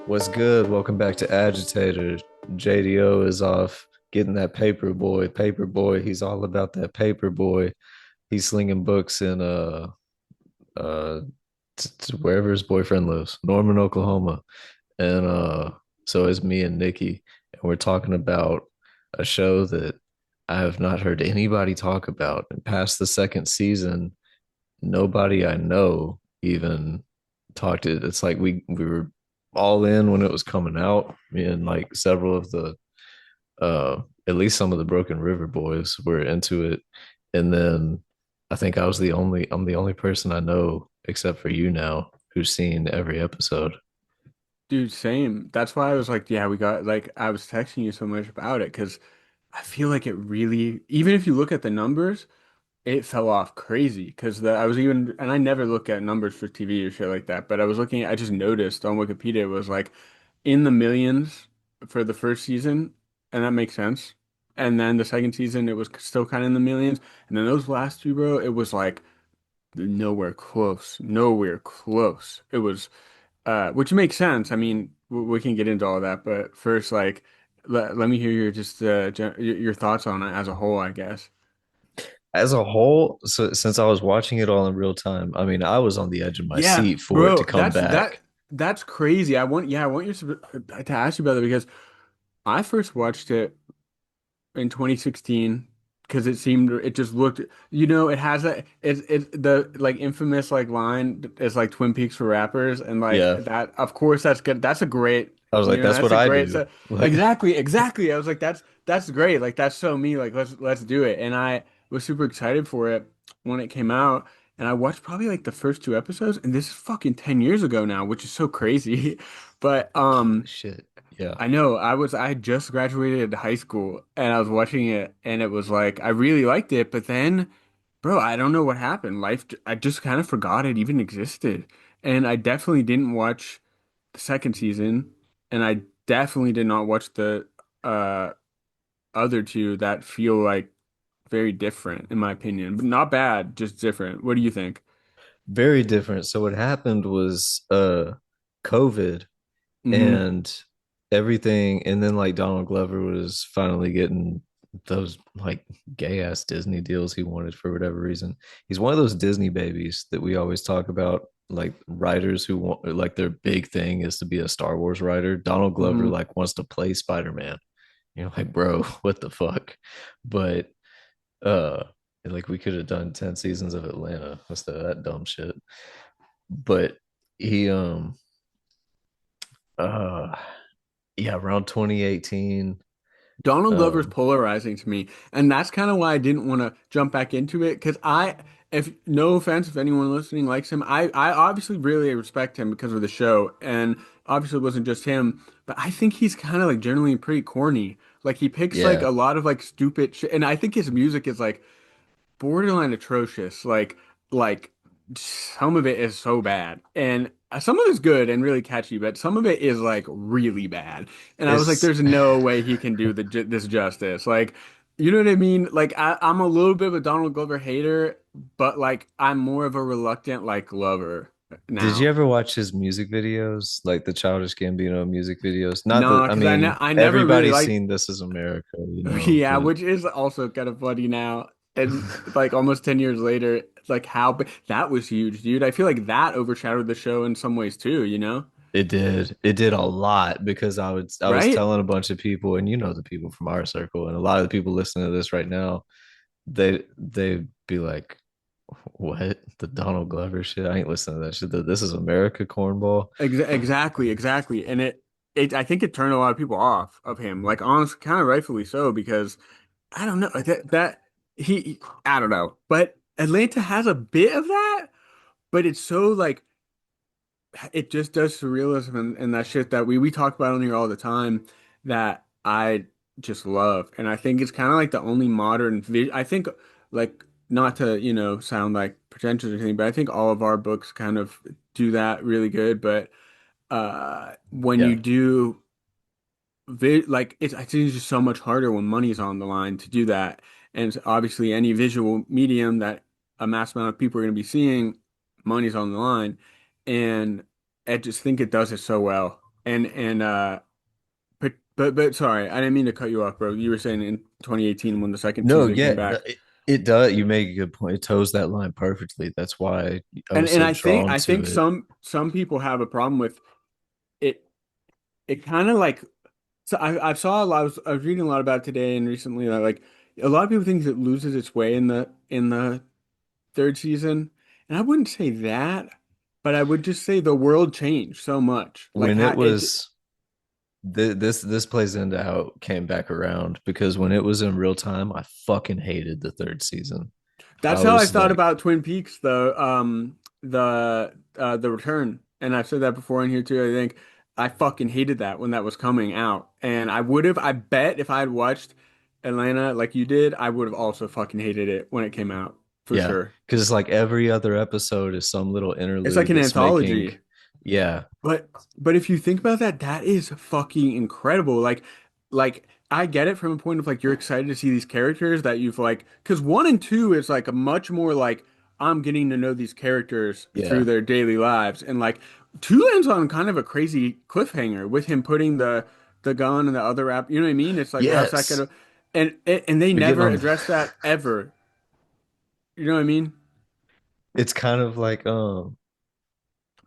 What's good? Welcome back to Agitator. JDO is off getting that paper boy. Paper boy, he's all about that paper boy. He's slinging books in uh wherever his boyfriend lives, Norman, Oklahoma. And so is me and Nikki, and we're talking about a show that I have not heard anybody talk about. And past the second season, nobody I know even talked it. It's like we were all in when it was coming out. Me and like several of the at least some of the Broken River boys were into it. And then I think I'm the only person I know except for you now who's seen every episode. Dude, same. That's why I was like, yeah, we got like I was texting you so much about it because I feel like it really, even if you look at the numbers, it fell off crazy because I was even, and I never look at numbers for TV or shit like that, but I was looking, I just noticed on Wikipedia it was like in the millions for the first season, and that makes sense. And then the second season, it was still kind of in the millions. And then those last two, bro, it was like nowhere close, nowhere close. It was which makes sense. I mean, we can get into all that, but first, like, let me hear your just your thoughts on it as a whole, I guess. As a whole, so since I was watching it all in real time, I mean, I was on the edge of my Yeah, seat for it to bro, come back. that's crazy. I want you to ask you about it because I first watched it in 2016 because it just looked, it has it the like infamous like line is like Twin Peaks for rappers, and like Yeah. that, of course, that's good. That's a great, I was like, that's that's what a I great do. so, Like, exactly. I was like, that's great, like that's so me, like let's do it. And I was super excited for it when it came out, and I watched probably like the first two episodes, and this is fucking 10 years ago now, which is so crazy. But holy shit. Yeah. I know. I had just graduated high school and I was watching it, and it was like I really liked it, but then, bro, I don't know what happened. I just kind of forgot it even existed. And I definitely didn't watch the second season, and I definitely did not watch the uh other two that feel like very different in my opinion. But not bad, just different. What do you think? Very different. So what happened was COVID Mm-hmm. and everything, and then like Donald Glover was finally getting those like gay ass Disney deals he wanted for whatever reason. He's one of those Disney babies that we always talk about, like writers who want like their big thing is to be a Star Wars writer. Donald Glover Mm-hmm. like wants to play Spider-Man. You're like, bro, what the fuck? But uh like we could have done 10 seasons of Atlanta instead of that dumb shit. But he uh yeah, around 2018. Donald Glover's Um, polarizing to me, and that's kind of why I didn't want to jump back into it. Because if no offense, if anyone listening likes him, I obviously really respect him because of the show, and obviously it wasn't just him, but I think he's kind of like generally pretty corny. Like he picks like yeah, a lot of like stupid shit, and I think his music is like borderline atrocious. Like some of it is so bad, and some of it's good and really catchy, but some of it is like really bad. And I was like, it's "There's no way he can do this justice." Like, you know what I mean? Like, I'm a little bit of a Donald Glover hater, but like, I'm more of a reluctant like lover did you now. ever watch his music videos, like the Childish Gambino music videos? Not that Nah, I because mean, I never really everybody's liked. seen This Is America, you know, Yeah, but which is also kind of funny now. And like almost 10 years later, like that was huge, dude. I feel like that overshadowed the show in some ways too, you know? it did. It did a lot because I was Right? telling a bunch of people, and you know the people from our circle, and a lot of the people listening to this right now, they'd be like, "What? The Donald Glover shit? I ain't listening to that shit. This Is America cornball." Exactly. And I think it turned a lot of people off of him. Like honestly, kind of rightfully so because I don't know that he I don't know, but Atlanta has a bit of that, but it's so like it just does surrealism and that shit that we talk about on here all the time that I just love. And I think it's kind of like the only modern I think like not to, sound like pretentious or anything, but I think all of our books kind of do that really good. But when you Yeah. do like I think it's just so much harder when money's on the line to do that. And obviously any visual medium that a mass amount of people are going to be seeing, money's on the line. And I just think it does it so well. But sorry, I didn't mean to cut you off, bro. You were saying in 2018 when the second No, season yeah, came back. it does. You make a good point. It toes that line perfectly. That's why I And was and so I think drawn I to think it. some people have a problem with it. It kind of like so I saw a lot. I was reading a lot about it today and recently that like a lot of people think it loses its way in the third season, and I wouldn't say that, but I would just say the world changed so much. Like When it ha it. was this plays into how it came back around because when it was in real time, I fucking hated the third season. I That's how I was thought like, about Twin Peaks, the Return, and I've said that before in here too. I think I fucking hated that when that was coming out, and I would have. I bet if I had watched Atlanta like you did, I would have also fucking hated it when it came out for yeah, sure. because it's like every other episode is some little It's like interlude an that's making, anthology. yeah, But if you think about that, that is fucking incredible. Like I get it from a point of like you're excited to see these characters that you've like because one and two is like a much more like I'm getting to know these characters through yeah, their daily lives. And like two ends on kind of a crazy cliffhanger with him putting the gun and the other app. You know what I mean? It's like how's that yes. gonna and they But getting never on, address that ever. You know what I mean? it's kind of like,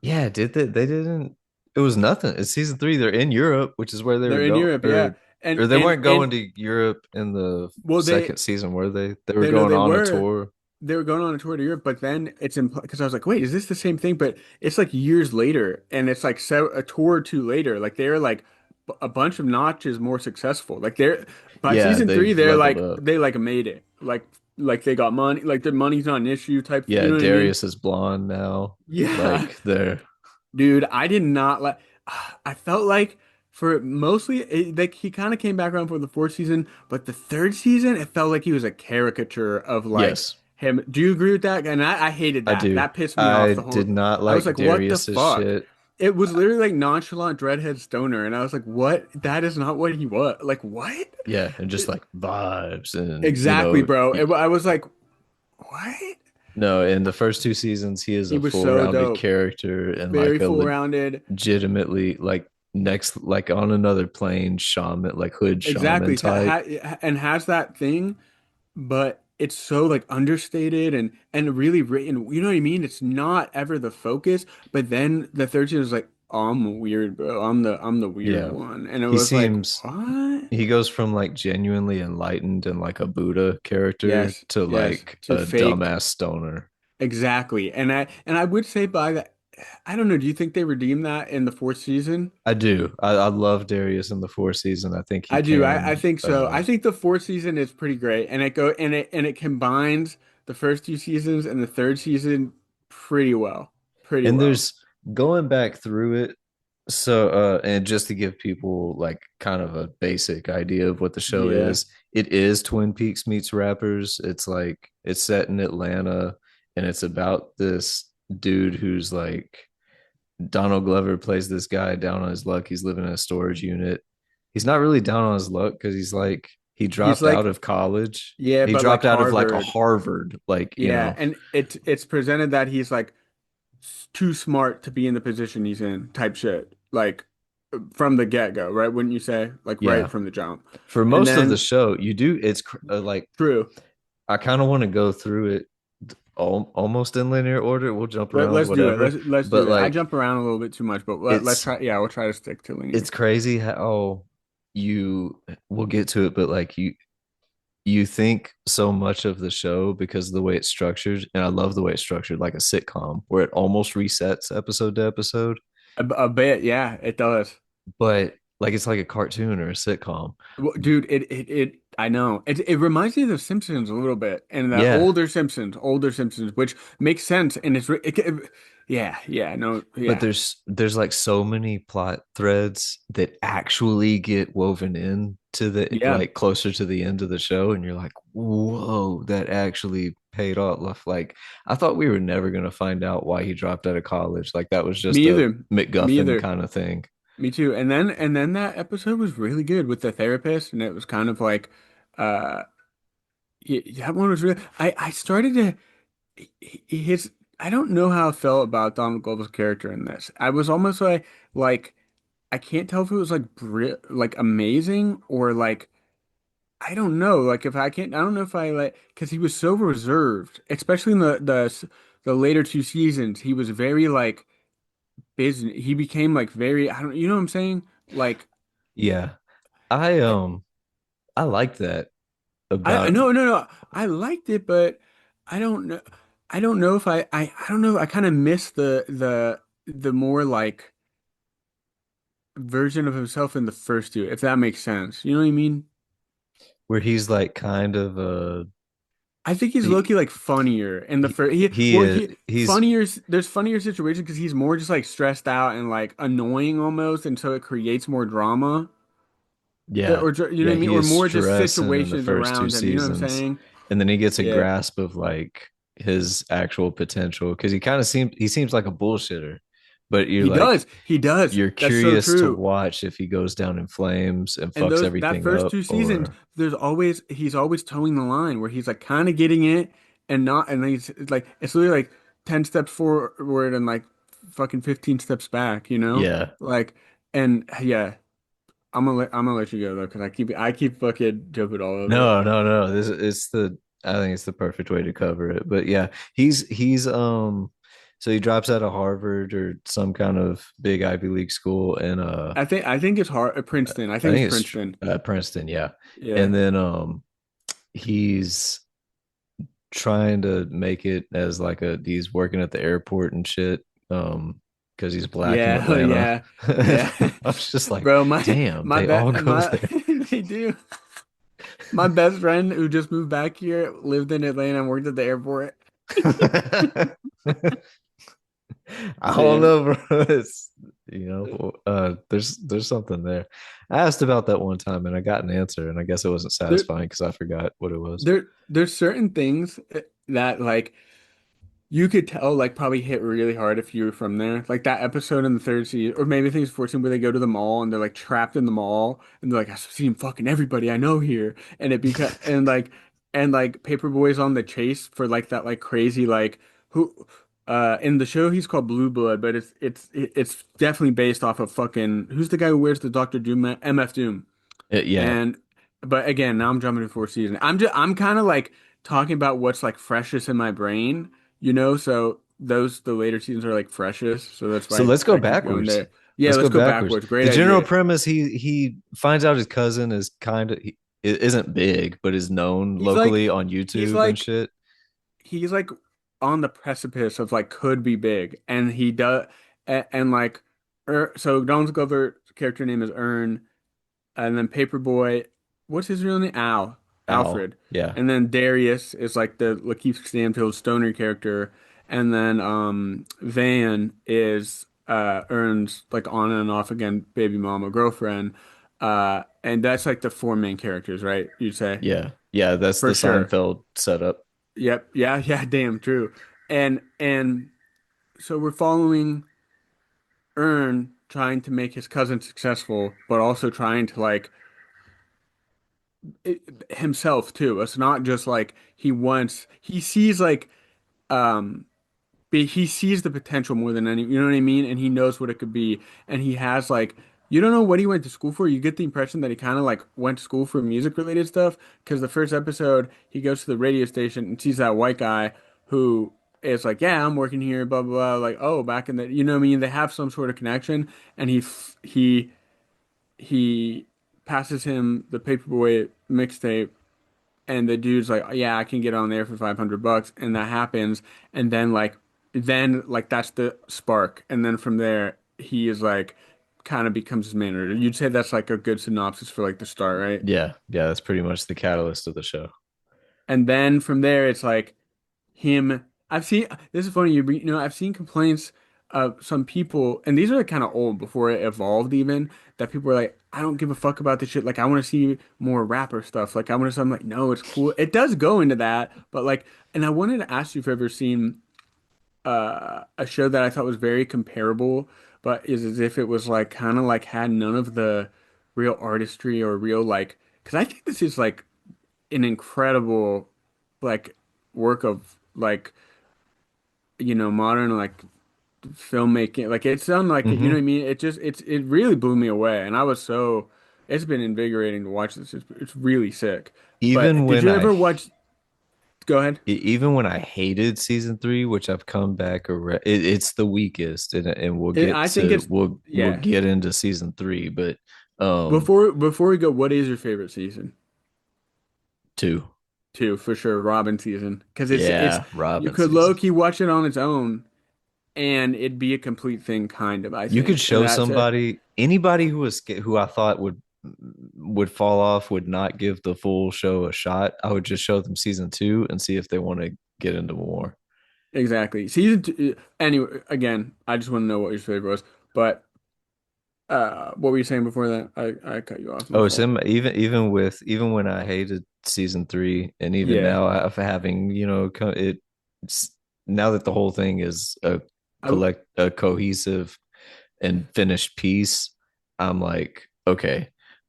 yeah, did they? They didn't. It was nothing. It's season three. They're in Europe, which is where they were They're in going, Europe, yeah. or And they and weren't and going to Europe in the well second season, were they? They were they know going they on a were. tour. They were going on a tour to Europe, but then it's because I was like, wait, is this the same thing? But it's like years later, and it's like a tour or two later. Like they're like a bunch of notches more successful. Like they're by Yeah, season three, they've they're leveled like up. they like made it. Like they got money. Like their money's not an issue type. You Yeah, know what I mean? Darius is blonde now. Yeah, Like they're dude, I did not like. I felt like for mostly like he kind of came back around for the fourth season, but the third season it felt like he was a caricature of like yes, him. Do you agree with that? And I hated I that. do. That pissed me off I the whole. did not I was like like, what the Darius's fuck? shit. It was literally like nonchalant dreadhead stoner, and I was like, what? That is not what he was. Like what? Yeah, and just like vibes and Exactly, bro. I was like, what? no, in the first two seasons he is He a was full so rounded dope. character and Very like a full rounded. legitimately like next like on another plane shaman like hood shaman Exactly. type. And has that thing but it's so like understated and really written. You know what I mean? It's not ever the focus. But then the third season is like, oh, I'm weird, bro. I'm the weird Yeah. one, and it He was like, seems what? he goes from like genuinely enlightened and like a Buddha character Yes, to yes, like to a fake dumbass stoner. exactly. And I would say by that, I don't know. Do you think they redeemed that in the fourth season? I do. I love Darius in the fourth season. I think he I do. I can think so. I think the fourth season is pretty great, and it combines the first two seasons and the third season pretty well, pretty and well. there's going back through it. So and just to give people like kind of a basic idea of what the show Yeah. is, it is Twin Peaks meets rappers. It's like it's set in Atlanta and it's about this dude who's like Donald Glover plays this guy down on his luck. He's living in a storage unit. He's not really down on his luck because he's like he He's dropped out like, of college. yeah, He but like dropped out of like a Harvard. Harvard, like, Yeah, and it's presented that he's like too smart to be in the position he's in, type shit. Like from the get-go, right? Wouldn't you say? Like right yeah. from the jump. For And most of the then show, you do it's like true. I kind of want to go through it almost in linear order. We'll jump around, Let's do it. whatever. Let's do But it. I like jump around a little bit too much, but let's it's try. Yeah, we'll try to stick to it's linear. crazy how you we'll get to it, but like you think so much of the show because of the way it's structured, and I love the way it's structured, like a sitcom where it almost resets episode to episode. A bit, yeah, it does. But like it's like a cartoon or a sitcom. Well, dude, I know. It reminds me of The Simpsons a little bit, and the Yeah, older Simpsons, which makes sense, and yeah, yeah, no, but yeah, there's like so many plot threads that actually get woven in to the yeah. like closer to the end of the show, and you're like, whoa, that actually paid off. Like I thought we were never gonna find out why he dropped out of college. Like that was just Me a either, me MacGuffin either, kind of thing. me too. And then that episode was really good with the therapist, and it was kind of like, uh, that one was really. I started to his. I don't know how I felt about Donald Glover's character in this. I was almost like I can't tell if it was like like amazing or like I don't know. Like if I can't, I don't know if I like because he was so reserved, especially in the later two seasons. He was very like business. He became like very I don't you know what I'm saying? Like Yeah, I I I like that I about no no no I liked it, but I don't know. I don't know if I don't know. I kind of miss the more like version of himself in the first two, if that makes sense. You know what I mean? where he's like kind of I think he's he low-key like funnier in the he, first. he is he's Funnier. There's funnier situations because he's more just like stressed out and like annoying almost, and so it creates more drama. yeah, You know what yeah, I mean? he Or is more just stressing in the situations first two around him. You know what I'm seasons, saying? and then he gets a Yeah, grasp of like his actual potential because he seems like a bullshitter, but you're he like does. He does. you're That's so curious to true. watch if he goes down in flames and And fucks those that everything first up two seasons, or he's always towing the line where he's like kind of getting it and not, and then he's it's like it's literally like 10 steps forward and like fucking 15 steps back. You know, yeah. like and yeah. I'm gonna let you go though, because I keep fucking jumping all over it. No, no, no. This is the I think it's the perfect way to cover it. But yeah, he's so he drops out of Harvard or some kind of big Ivy League school and I think it's hard Princeton. I I think it's think it's Princeton. Princeton, yeah. Yeah. And then he's trying to make it as like he's working at the airport and shit because he's black in Yeah, oh Atlanta. yeah. I Yeah. was just like, Bro, damn, my they all bet go my there. they do. My best friend who just moved back here lived in Atlanta and worked at the airport. I don't Damn. know, bro. It's there's something there. I asked about that one time and I got an answer, and I guess it wasn't There satisfying because I forgot what it was. there's certain things that like you could tell, like, probably hit really hard if you were from there. Like that episode in the third season, or maybe I think it's 14, where they go to the mall and they're like trapped in the mall, and they're like, I've seen fucking everybody I know here, and it beca and like Paperboy's on the chase for like that like crazy like who in the show he's called Blue Blood, but it's definitely based off of fucking who's the guy who wears the Doctor Doom MF Doom. Yeah. And but again, now I'm jumping to fourth season. I'm kind of like talking about what's like freshest in my brain, you know? So those the later seasons are like freshest, so that's So why let's go I keep going backwards. there. Yeah, Let's go let's go backwards. backwards. Great The general idea. premise: he finds out his cousin is kind of isn't big, but is known He's like locally on he's YouTube and like shit. he's like on the precipice of like could be big, and he does and like so Donald Glover's character name is Ern. And then Paperboy, what's his real name? Al, Alfred. yeah, And then Darius is like the Lakeith Stanfield stoner character. And then Van is earns like on and off again baby mama girlfriend. And that's like the four main characters, right? You'd say yeah. That's the for sure. Seinfeld setup. Yep. Yeah. Yeah. Damn true. And so we're following Ern trying to make his cousin successful, but also trying to like himself too. It's not just like he sees like um he sees the potential more than any, you know what I mean? And he knows what it could be. And he has like you don't know what he went to school for. You get the impression that he kind of like went to school for music related stuff because the first episode he goes to the radio station and sees that white guy who is like, yeah, I'm working here, blah blah blah. Like, oh, back in the, you know what I mean? They have some sort of connection, and he passes him the Paperboy mixtape, and the dude's like, yeah, I can get on there for 500 bucks, and that happens, and then like that's the spark, and then from there he is like kind of becomes his manager. You'd say that's like a good synopsis for like the start, right? Yeah, yeah, that's pretty much the catalyst of the show. And then from there, it's like him. I've seen this is funny. I've seen complaints of some people, and these are like kind of old before it evolved, even that people were like, "I don't give a fuck about this shit. Like, I want to see more rapper stuff. Like, I want to." I'm like, "No, it's cool. It does go into that, but like." And I wanted to ask you if you've ever seen a show that I thought was very comparable, but is as if it was like kind of like had none of the real artistry or real like. Because I think this is like an incredible like work of like modern like filmmaking. Like it's done like you know what I Hmm. mean. It really blew me away, and I was so it's been invigorating to watch this. It's really sick. Even But did when you ever watch? Go ahead. even when I hated season three, which I've come back it's the weakest, and I think it's we'll yeah. get into season three, but um, Before we go, what is your favorite season? two, Two for sure, Robin season because it's yeah, you Robin could season. low key watch it on its own and it'd be a complete thing, kind of. I You could think, and show that's it. somebody, anybody who I thought would fall off, would not give the full show a shot. I would just show them season two and see if they want to get into more. Exactly. Season two. Anyway, again, I just want to know what your favorite was. But what were you saying before that? I cut you off. My Oh, fault. Sim, even when I hated season three, and even Yeah. now after having, it's now that the whole thing is I a cohesive and finished piece, I'm like, okay,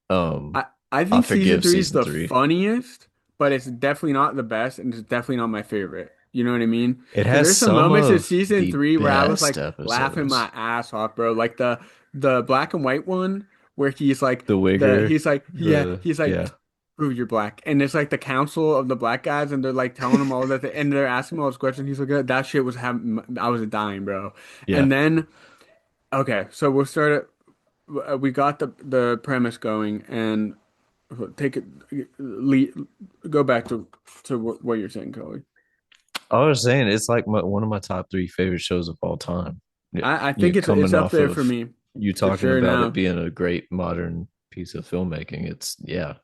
um, I I I think season forgive three is season the three. funniest, but it's definitely not the best, and it's definitely not my favorite. You know what I mean? It Because has there's some some moments in of season the three where I was best like laughing my episodes. ass off, bro. Like the black and white one where The Wigger, the he's like yeah, prove you're black, and it's like the council of the black guys, and they're like telling him all that, and they're asking him all these questions. He's like, that shit was having, I was dying, bro. yeah. And then okay, so we'll start it. We got the premise going, and take it, lead, go back to what you're saying, Cody. I was saying it's like one of my top three favorite shows of all time. Yeah, I think it's coming up off there for of me you for talking sure about it now. being a great modern piece of filmmaking, it's yeah,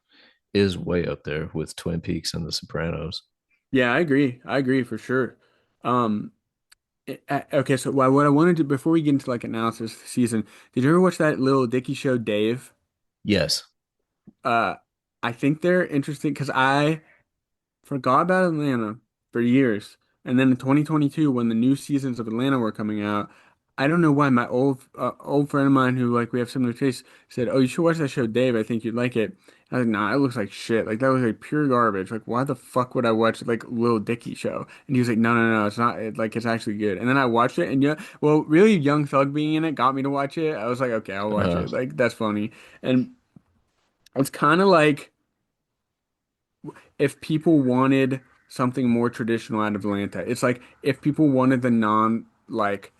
is way up there with Twin Peaks and The Sopranos. Yeah, I agree. I agree for sure. Um, okay, so what I wanted to before we get into like analysis of the season, did you ever watch that little Dicky show, Dave? Yes. Uh, I think they're interesting because I forgot about Atlanta for years. And then in 2022, when the new seasons of Atlanta were coming out, I don't know why my old friend of mine who like we have similar tastes said, "Oh, you should watch that show, Dave. I think you'd like it." I was like, "Nah, it looks like shit. Like that was like pure garbage. Like why the fuck would I watch like Lil Dicky show?" And he was like, "No, no, no, it's not. Like it's actually good." And then I watched it, and yeah, well, really, Young Thug being in it got me to watch it. I was like, "Okay, I'll watch Uh, it. Like that's funny." And it's kind of like if people wanted something more traditional out of Atlanta. It's like if people wanted the non like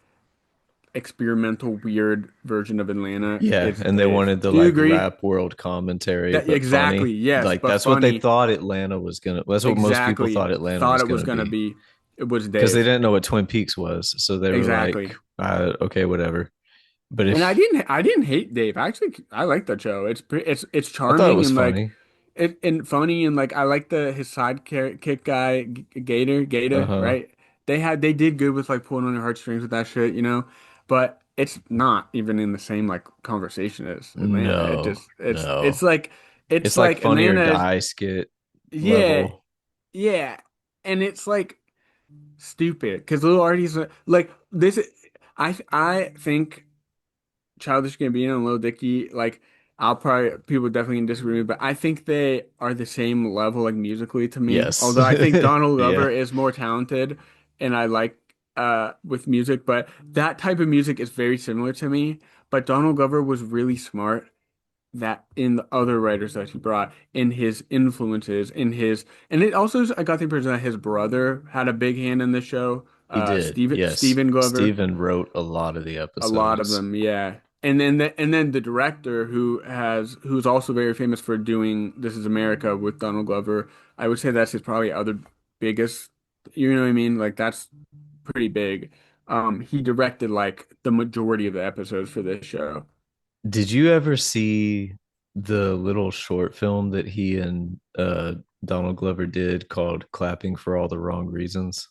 experimental weird version of Atlanta, yeah, it's and they Dave. wanted the Do you like agree? rap world commentary, That but exactly, funny. yes, Like but that's what they funny. thought Atlanta was gonna. That's what most people Exactly. thought Atlanta Thought was it was gonna gonna be, be it was because they Dave. didn't know what Twin Peaks was, so they were like, Exactly. okay, whatever. But And if I didn't hate Dave. Actually, I like that show. It's I thought it charming was and like funny. it and funny and like I like the his kick guy Gator, Uh-huh. right? They did good with like pulling on your heartstrings with that shit, you know. But it's not even in the same like conversation as Atlanta. No, It's no. like It's like Funny or Atlanta is Die skit yeah level. yeah, and it's like stupid because little artists like this. I think. Childish Gambino and Lil Dicky, like I'll probably people definitely can disagree with me, but I think they are the same level like musically to me. Yes. Although I think Donald Yeah, Glover is more talented and I like with music, but that type of music is very similar to me. But Donald Glover was really smart that in the other writers that he brought, in his influences, in his and it also I got the impression that his brother had a big hand in the show. he did. Yes. Steven Glover. Steven wrote a lot of the A lot of episodes. them, yeah. And then the director who's also very famous for doing This Is America with Donald Glover. I would say that's his probably other biggest, you know what I mean? Like that's pretty big. He directed like the majority of the episodes for this show. Did you ever see the little short film that he and Donald Glover did called Clapping for All the Wrong Reasons?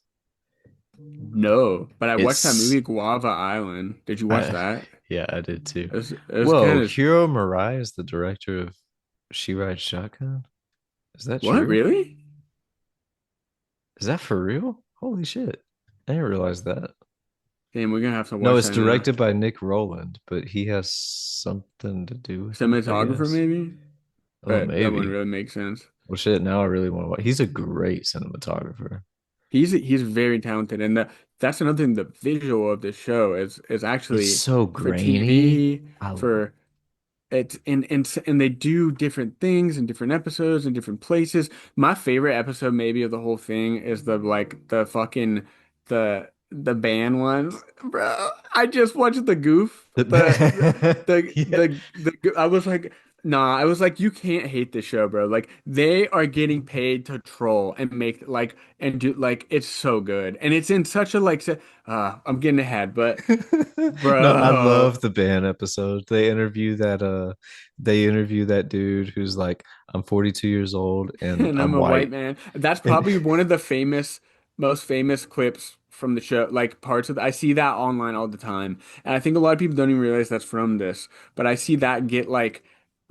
No, but I watched that It's movie Guava Island. Did you watch I that? yeah, I did too. It was kind Whoa, of Hiro Murai is the director of She Rides Shotgun? Is that what, true? really? Is that for real? Holy shit. I didn't realize that. Damn, we're gonna have to No, watch it's that now. directed by Nick Rowland, but he has something to do with it, I Cinematographer, guess. maybe, Oh, but that wouldn't maybe. really make sense. Well, shit, now I really want to watch. He's a great cinematographer. He's very talented, and that's another thing. The visual of this show is It's actually so for grainy. TV for it's and they do different things in different episodes in different places. My favorite episode maybe of the whole thing is the fucking the band ones, bro. I just watched the goof Yeah. I was like, nah, I was like, you can't hate this show, bro. Like they are getting paid to troll and make like and do like it's so good and it's in such a I'm getting ahead, but No, I bro. love the band episode. They interview that dude who's like, I'm 42 years old and And I'm I'm a white white. man. That's And probably one of the most famous clips from the show. Like parts of I see that online all the time, and I think a lot of people don't even realize that's from this. But I see that get like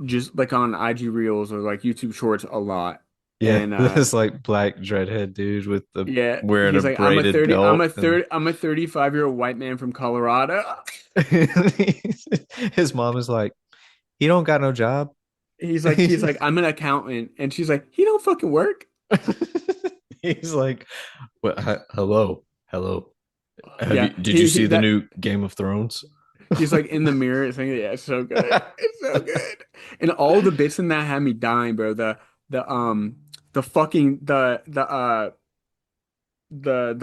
just like on IG Reels or like YouTube Shorts a lot. yeah, And this like black dreadhead dude with the yeah, wearing a he's like, braided belt and I'm a 35-year-old white man from Colorado. his mom is like, he don't got no job. He's like, I'm an accountant, and she's like, he don't fucking work. He's like, "What? Hello, hello. Have you? Yeah, Did you he see the that new Game of Thrones?" he's like in the mirror saying, "Yeah, it's so good. It's so good." And all the bits in that had me dying, bro. The fucking the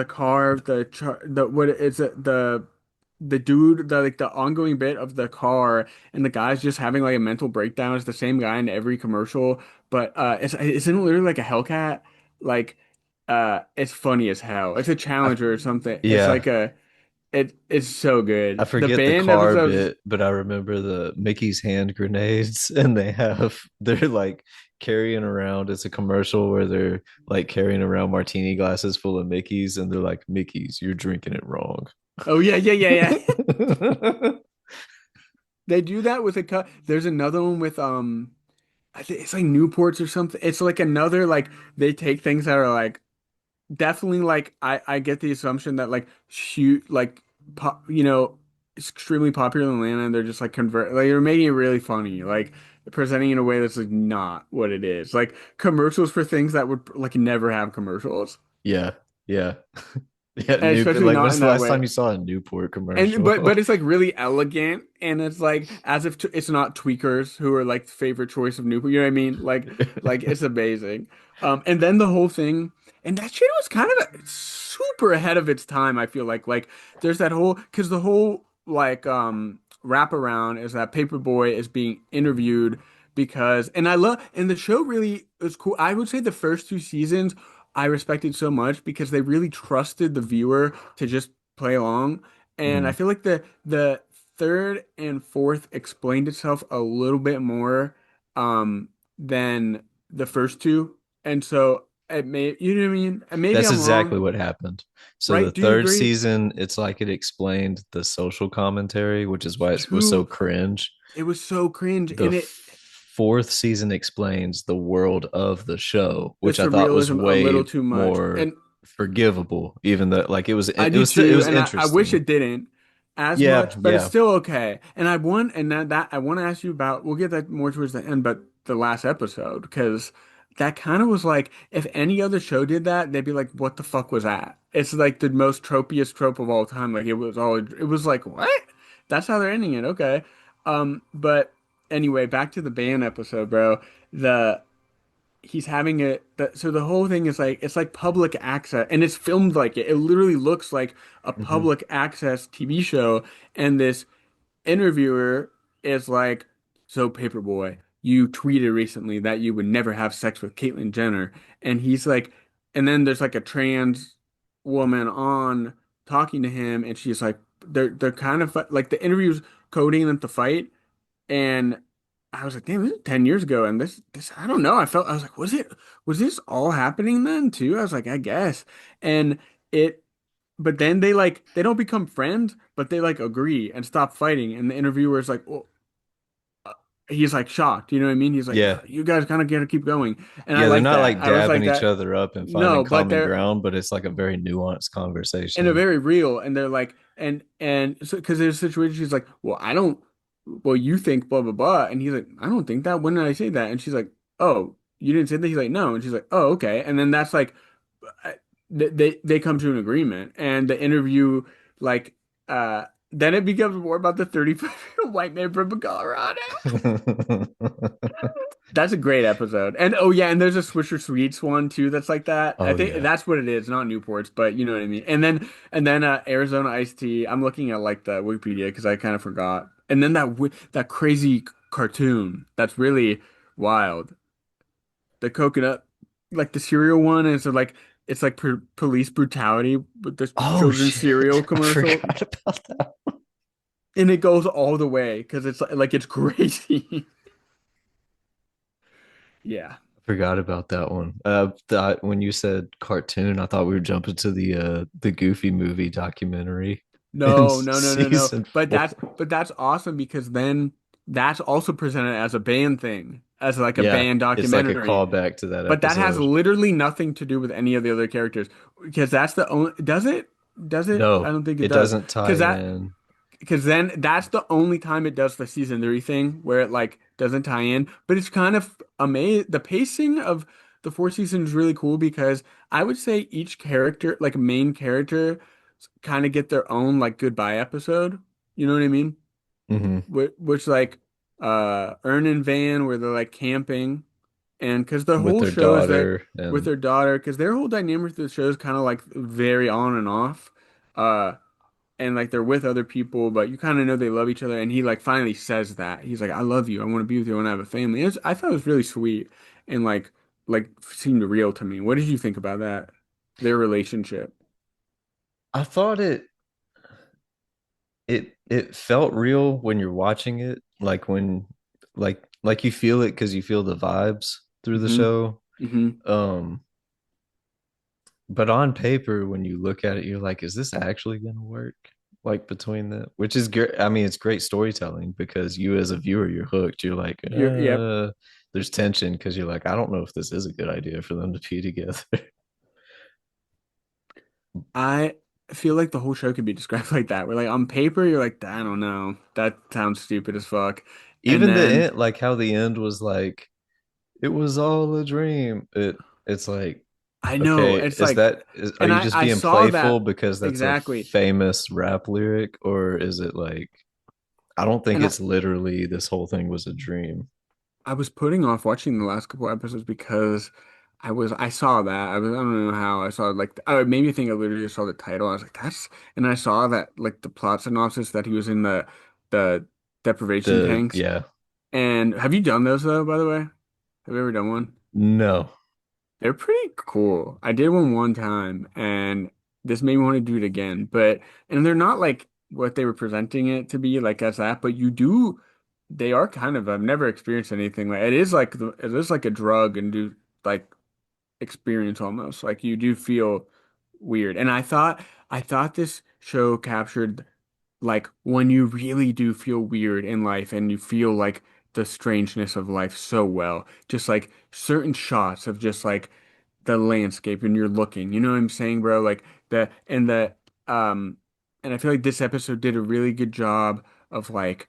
car, the what is it? The dude, the ongoing bit of the car and the guy's just having like a mental breakdown. It's the same guy in every commercial, but isn't it literally like a Hellcat? Like it's funny as hell. It's a I, Challenger or something. It's yeah, like it's so I good. The forget the band car episodes. bit, but I remember the Mickey's hand grenades, and they're like carrying around. It's a commercial where they're like carrying around martini glasses full of Mickey's, and they're like, "Mickey's, you're drinking it wrong." Oh yeah, yeah, yeah, yeah. They do that with a cut. There's another one with I think it's like Newports or something. It's like another like they take things that are like definitely like I get the assumption that like shoot like pop, it's extremely popular in Atlanta and they're just like convert like they're making it really funny like presenting in a way that's like not what it is. Like commercials for things that would like never have commercials. Yeah, yeah, yeah. And especially Like, not when's in the that last time way. you saw a Newport And commercial? but it's like really elegant and it's like as if it's not tweakers who are like the favorite choice of Newport. You know what I mean? Like it's amazing. And then the whole thing and that shit was kind of super ahead of its time. I feel like there's that whole because the whole wraparound is that Paperboy is being interviewed because and I love and the show really is cool. I would say the first two seasons I respected so much because they really trusted the viewer to just play along. And I Mhm. feel like the third and fourth explained itself a little bit more than the first two. And so it may you know what I mean? And maybe That's I'm wrong, exactly what happened. So the right? Do you third agree? season, it's like it explained the social commentary, which is why it was so Two, cringe. it was so cringe The and it fourth season explains the world of the show, which it's I the thought was realism a little way too much. more And forgivable, even though like it was I it do was still it too, was and I wish interesting. it didn't as Yeah, much, but it's yeah. still okay. And I want and that I want to ask you about. We'll get that more towards the end, but the last episode because that kind of was like if any other show did that, they'd be like, "What the fuck was that?" It's like the most tropiest trope of all time. Like it was like what? That's how they're ending it. Okay, but anyway, back to the band episode, bro. The he's having so the whole thing is like it's like public access and it's filmed like it literally looks like a Hmm. public access TV show and this interviewer is like so Paperboy you tweeted recently that you would never have sex with Caitlyn Jenner and he's like and then there's like a trans woman on talking to him and she's like they're kind of like the interview's coding them to fight And I was like, damn, this is 10 years ago. And this, I don't know. I was like, was this all happening then too? I was like, I guess. And it, but then they don't become friends, but they like agree and stop fighting. And the interviewer is like, well, he's like shocked. You know what I mean? He's like, Yeah. you guys kind of gotta keep going. And I Yeah, they're like not that. like I was dabbing like each that. other up and finding No, but common they're ground, but it's like a very nuanced and they're conversation. very real. And they're like, and so because there's a situation, she's like, well, I don't. Well, you think blah blah blah, and he's like, I don't think that. When did I say that? And she's like, oh, you didn't say that. He's like, no, and she's like, oh, okay. And then that's like, I- they come to an agreement, and the interview like then it becomes more about the 35-year-old white man from Colorado. That's a great episode. And oh yeah, and there's a Swisher Sweets one too that's like that. I Oh think yeah. that's what it is, not Newports, but you know what I mean. And then Arizona iced tea. I'm looking at like the Wikipedia because I kind of forgot. And then that crazy cartoon that's really wild. The coconut, like the cereal one, is like it's like police brutality with the Oh children's shit. cereal I commercial, forgot about that. and it goes all the way because it's like it's crazy. Yeah. I forgot about that one. When you said cartoon, I thought we were jumping to the Goofy movie documentary in No, no, no, no, no. season But four. that's awesome because then that's also presented as a band thing, as like a Yeah, band it's like a documentary. callback to that But that has episode. literally nothing to do with any of the other characters because that's the only, does it? Does it? I No, don't think it it does. doesn't tie Because that in. because then that's the only time it does the season three thing where it like doesn't tie in. But it's kind of amazing. The pacing of the fourth season is really cool because I would say each character, like main character, kind of get their own like goodbye episode. You know what I mean? Hmm. Which like Ern and Van where they're like camping and because the With whole their show is that daughter with and their daughter because their whole dynamic with the show is kind of like very on and off. Uh and like they're with other people, but you kind of know they love each other. And he like finally says that he's like, "I love you. I want to be with you. I want to have a family." I thought it was really sweet and like seemed real to me. What did you think about that? Their relationship. I thought it felt real when you're watching it, like when like you feel it because you feel the vibes through the Hmm. show. Hmm. Um, but on paper, when you look at it, you're like, is this actually gonna work? Like between the, which is great. I mean, it's great storytelling because you as a viewer, you're hooked. You're like, Yep. there's tension because you're like, I don't know if this is a good idea for them to be together. I feel like the whole show could be described like that. Where like on paper, you're like, I don't know. That sounds stupid as fuck. And Even the then end, like how the end was like, it was all a dream. It's like, I know okay, it's like, are and you I just I being saw playful that because that's a exactly. famous rap lyric, or is it like, I don't think And it's literally this whole thing was a dream. I was putting off watching the last couple episodes because I saw that I don't know how I saw like oh maybe I think I literally saw the title. I was like that's and I saw that like the plot synopsis that he was in the deprivation The tanks. yeah, And have you done those though, by the way? Have you ever done one? no. They're pretty cool. I did one time, and this made me want to do it again. But and they're not like what they were presenting it to be like as that, but you do. They are kind of. I've never experienced anything like it is like it is like a drug and do like experience almost. Like you do feel weird. And I thought this show captured like when you really do feel weird in life and you feel like the strangeness of life so well. Just like certain shots of just like the landscape and you're looking. You know what I'm saying, bro? Like the um and I feel like this episode did a really good job of like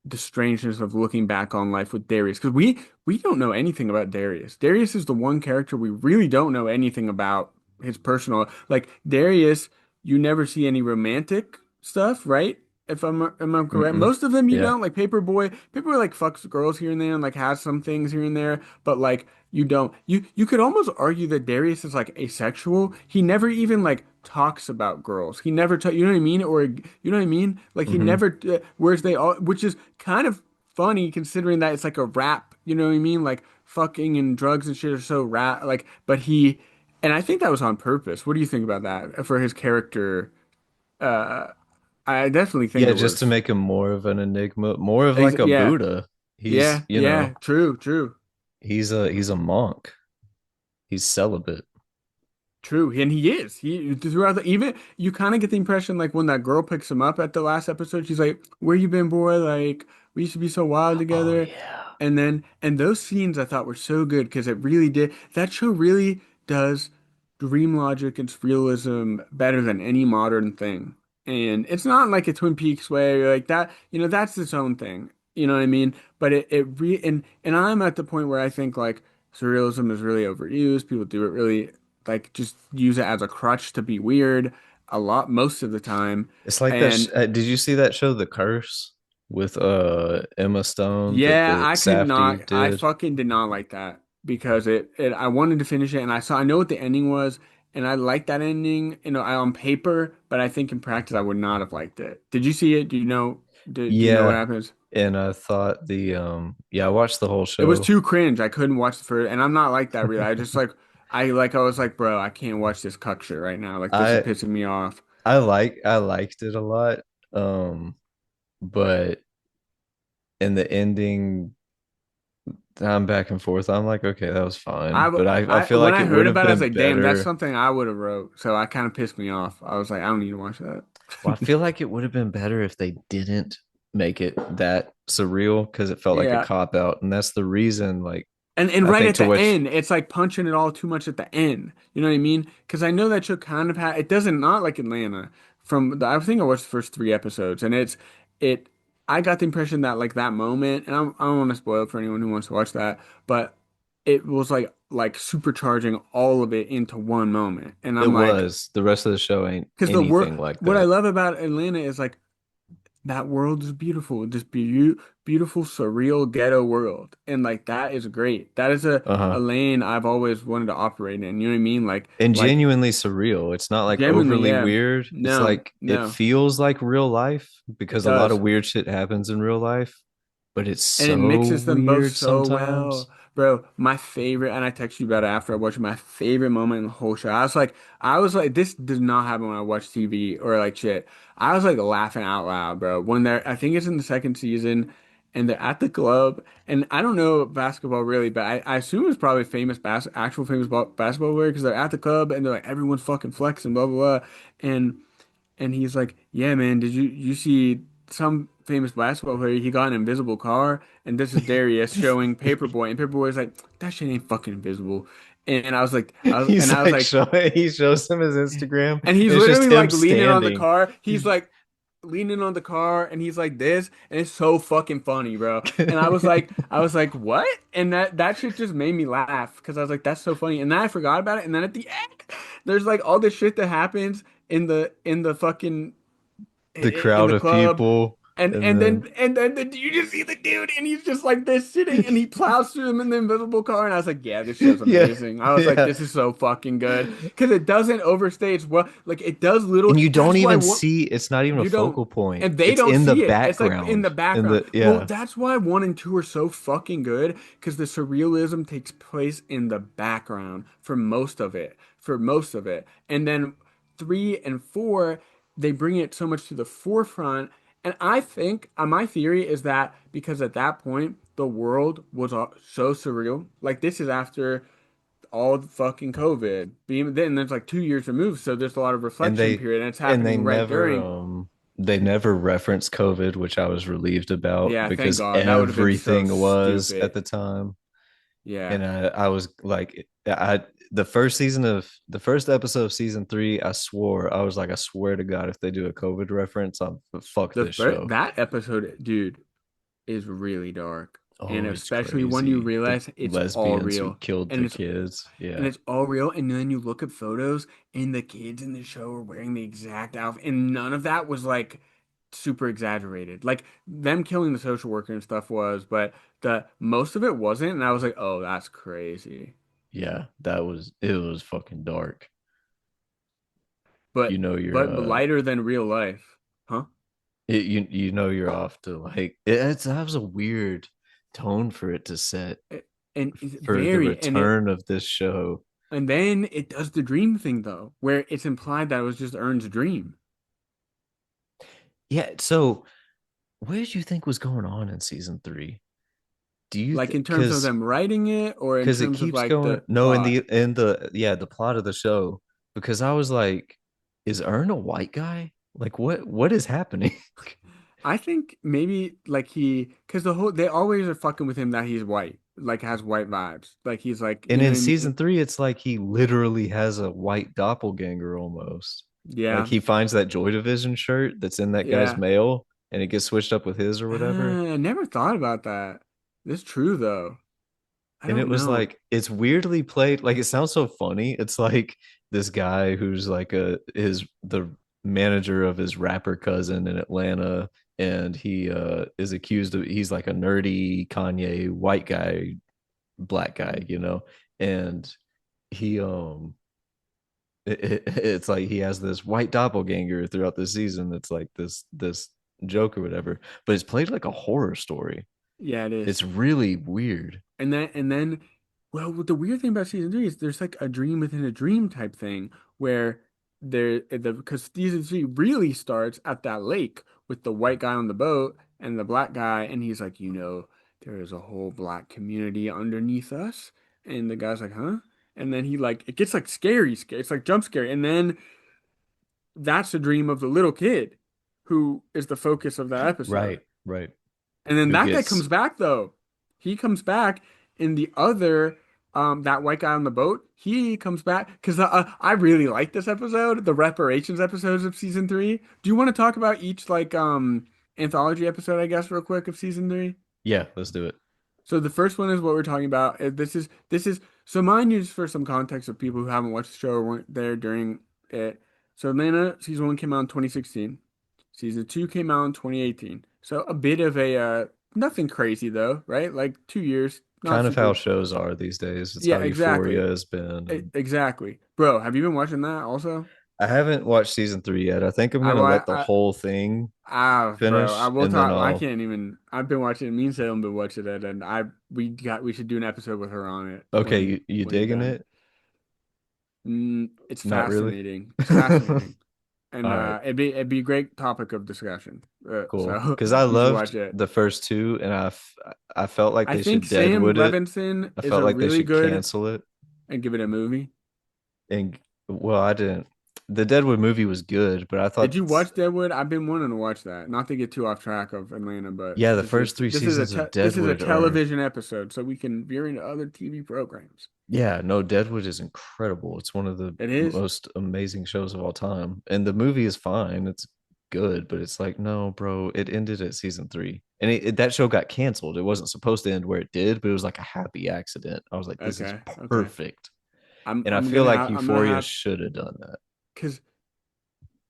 the strangeness of looking back on life with Darius because we don't know anything about Darius. Darius is the one character we really don't know anything about his personal like Darius. You never see any romantic stuff, right? If am I correct? Mm-mm. Most of them you Yeah. don't like Paperboy like fucks girls here and there and like has some things here and there, but like you don't. You could almost argue that Darius is like asexual. He never even like talks about girls. He never you know what I mean? Or you know what I mean? Like he Hmm. never whereas they all which is kind of funny considering that it's like a rap, you know what I mean? Like fucking and drugs and shit are so rap like but he and I think that was on purpose. What do you think about that for his character? I definitely think Yeah, it just to was. make him more of an enigma, more of like a Yeah, Buddha. He's, yeah, yeah. True, true. he's a monk. He's celibate. True, and he is. He throughout the even you kind of get the impression like when that girl picks him up at the last episode, she's like, "Where you been, boy? Like we used to be so wild Oh together." yeah. And those scenes I thought were so good because it really did. That show really does dream logic and realism better than any modern thing. And it's not like a Twin Peaks way or like that. That's its own thing. You know what I mean? But and I'm at the point where I think like surrealism is really overused. People do it really like just use it as a crutch to be weird a lot most of the time. It's like that. And Did you see that show, The Curse, with Emma Stone that yeah, the I could Safdie not I did? fucking did not like that because it I wanted to finish it and I know what the ending was and I liked that ending, on paper, but I think in practice I would not have liked it. Did you see it? Do you know what Yeah, happens? and I thought I watched the whole It was show. too cringe. I couldn't watch the first, and I'm not like that really. I was like, bro, I can't watch this cuck shit right now. Like this is I pissing me off. I liked it a lot. Um, but in the ending, I'm back and forth. I'm like, okay, that was fine, but I feel When like I it heard would have about it, I was been like, damn, that's better. something I would have wrote. So I kind of pissed me off. I was like, I don't need to watch that. Well, I feel like it would have been better if they didn't make it that surreal because it felt like a Yeah. cop out, and that's the reason. Like, And I right think at to the which end, it's like punching it all too much at the end. You know what I mean? Because I know that show kind of had it doesn't not like Atlanta. I think I watched the first three episodes, and it. I got the impression that like that moment, and I don't want to spoil it for anyone who wants to watch that, but it was like supercharging all of it into one moment, and it I'm like, was, the rest of the show ain't because the word anything like what I that. love about Atlanta is like that world is beautiful. This beautiful, surreal ghetto world. And like that is great. That is a Uh-huh. lane I've always wanted to operate in. You know what I mean? And Like genuinely surreal. It's not like genuinely, overly yeah. weird. It's No, like it no. feels like real life It because a lot of does. weird shit happens in real life, but it's And it so mixes them both weird so well. sometimes. Bro, my favorite, and I text you about it after I watched it, my favorite moment in the whole show. I was like, this does not happen when I watch TV or like shit. I was like laughing out loud, bro. I think it's in the second season, and they're at the club, and I don't know basketball really, but I assume it's probably actual famous basketball player because they're at the club and they're like everyone's fucking flexing, blah blah blah, and and he's like, "Yeah, man, did you see some famous basketball player? He got an invisible car." And this is Darius showing Paperboy, and Paperboy's like, "That shit ain't fucking invisible." And I was like, He's I was like like, showing, he shows him his Instagram, and and he's it's just literally him like leaning on the standing. car. He's He's like leaning on the car, and he's like this, and it's so fucking funny, bro. And I was like, what? And that shit just made me laugh because I was like, that's so funny. And then I forgot about it. And then at the end, there's like all this shit that happens in the fucking the in crowd the of club. people, And and and then then and then you just see the dude and he's just like this sitting and he plows through him in the invisible car and I was like, yeah, this show's yeah, amazing. I was like, yeah. this is so fucking good because it doesn't overstage well, like it does little. And you don't That's why even what see, it's not even a you don't focal point. and they It's don't in the see it. It's like in background. the In background. the Well, yeah. that's why one and two are so fucking good because the surrealism takes place in the background for most of it. For most of it. And then three and four, they bring it so much to the forefront. And I think, my theory is that because at that point, the world was so surreal. Like, this is after all the fucking COVID. Then there's like 2 years removed, so there's a lot of And reflection they period, and it's and happening right during. they never referenced COVID, which I was relieved about Yeah, thank because God. That would have been so everything was at stupid. the time. Yeah. And I was like, the first season of the first episode of season three, I swore, I was like, I swear to God, if they do a COVID reference, I'm fuck this show. That episode, dude, is really dark. And Oh, it's especially when you crazy. The realize it's all lesbians who real. killed And the it's kids. and Yeah. it's all real. And then you look at photos and the kids in the show are wearing the exact outfit. And none of that was like super exaggerated. Like them killing the social worker and stuff was, but the most of it wasn't. And I was like, oh, that's crazy. Yeah, it was fucking dark. You But know you're but lighter than real life. Huh? you know you're off to like it's that was a weird tone for it to set And it's for the very return of this show. and then it does the dream thing though, where it's implied that it was just Ern's dream. Yeah. So what did you think was going on in season three? Do you Like think in terms of them writing it or in because it terms of keeps like going the no plot? in the yeah the plot of the show because I was like, is Ern a white guy? Like what is happening? I think maybe like because they always are fucking with him that he's white, like has white vibes. Like he's like, And you know in what I mean? season three, it's like he literally has a white doppelganger almost. Like Yeah. he finds that Joy Division shirt that's in that guy's Yeah. mail and it gets switched up with his or whatever. I never thought about that. That's true though. I And it don't was know. like it's weirdly played. Like it sounds so funny. It's like this guy who's like the manager of his rapper cousin in Atlanta, and he is accused of he's like a nerdy Kanye white guy, black guy, you know, and he it's like he has this white doppelganger throughout the season. It's like this joke or whatever, but it's played like a horror story. Yeah, it is. It's really weird. And then, well, what the weird thing about season three is there's like a dream within a dream type thing where because season three really starts at that lake with the white guy on the boat and the black guy, and he's like, there is a whole black community underneath us, and the guy's like, huh? And then he like it gets like scary. It's like jump scary, and then that's the dream of the little kid who is the focus of that episode. Right, right. And then Who that guy gets comes back though. He comes back in the other that white guy on the boat. He comes back because I really like this episode, the reparations episodes of season three. Do you want to talk about each like anthology episode, I guess, real quick of season three? yeah, let's do it. So the first one is what we're talking about. This is so mind you, just for some context of people who haven't watched the show or weren't there during it. So Atlanta season one came out in 2016. Season two came out in 2018. So a bit of a nothing crazy though, right? Like 2 years, not Kind of how super. shows are these days. It's Yeah, how exactly. Euphoria has been. And Exactly. Bro, have you been watching that also? I haven't watched season three yet. I think I'm I, gonna wa- let the whole thing bro, I finish will and then talk. I I'll can't even. I've been watching it. Me and Salem been watching it, and we should do an episode with her on it okay, you when you're digging done. it? It's Not really. fascinating. It's fascinating, and All right, it'd be a great topic of discussion. cool. So Because I you should loved watch it. the first two, and I felt like I they think should Sam deadwood it. Levinson I is felt a like they really should good cancel it. and give it a movie. And well, I didn't. The Deadwood movie was good, but I Did thought, you watch Deadwood? I've been wanting to watch that. Not to get too off track of Atlanta, but yeah, the this is first three this is a seasons te of this is a Deadwood are television episode, so we can veer into other TV programs. yeah, no, Deadwood is incredible. It's one of the It is most amazing shows of all time. And the movie is fine. It's good, but it's like, no, bro, it ended at season three. And that show got canceled. It wasn't supposed to end where it did, but it was like a happy accident. I was like, this is okay. Okay. perfect. I'm And I I'm feel gonna like have I'm gonna Euphoria have should have done that because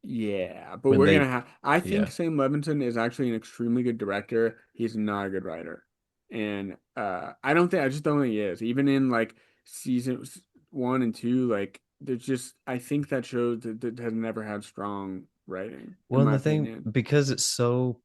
yeah, but when we're they, gonna have. I think yeah. Sam Levinson is actually an extremely good director. He's not a good writer, and I just don't think he is. Even in like season one and two, like there's just I think that shows that has never had strong writing, in Well, and my the thing, opinion. because it's so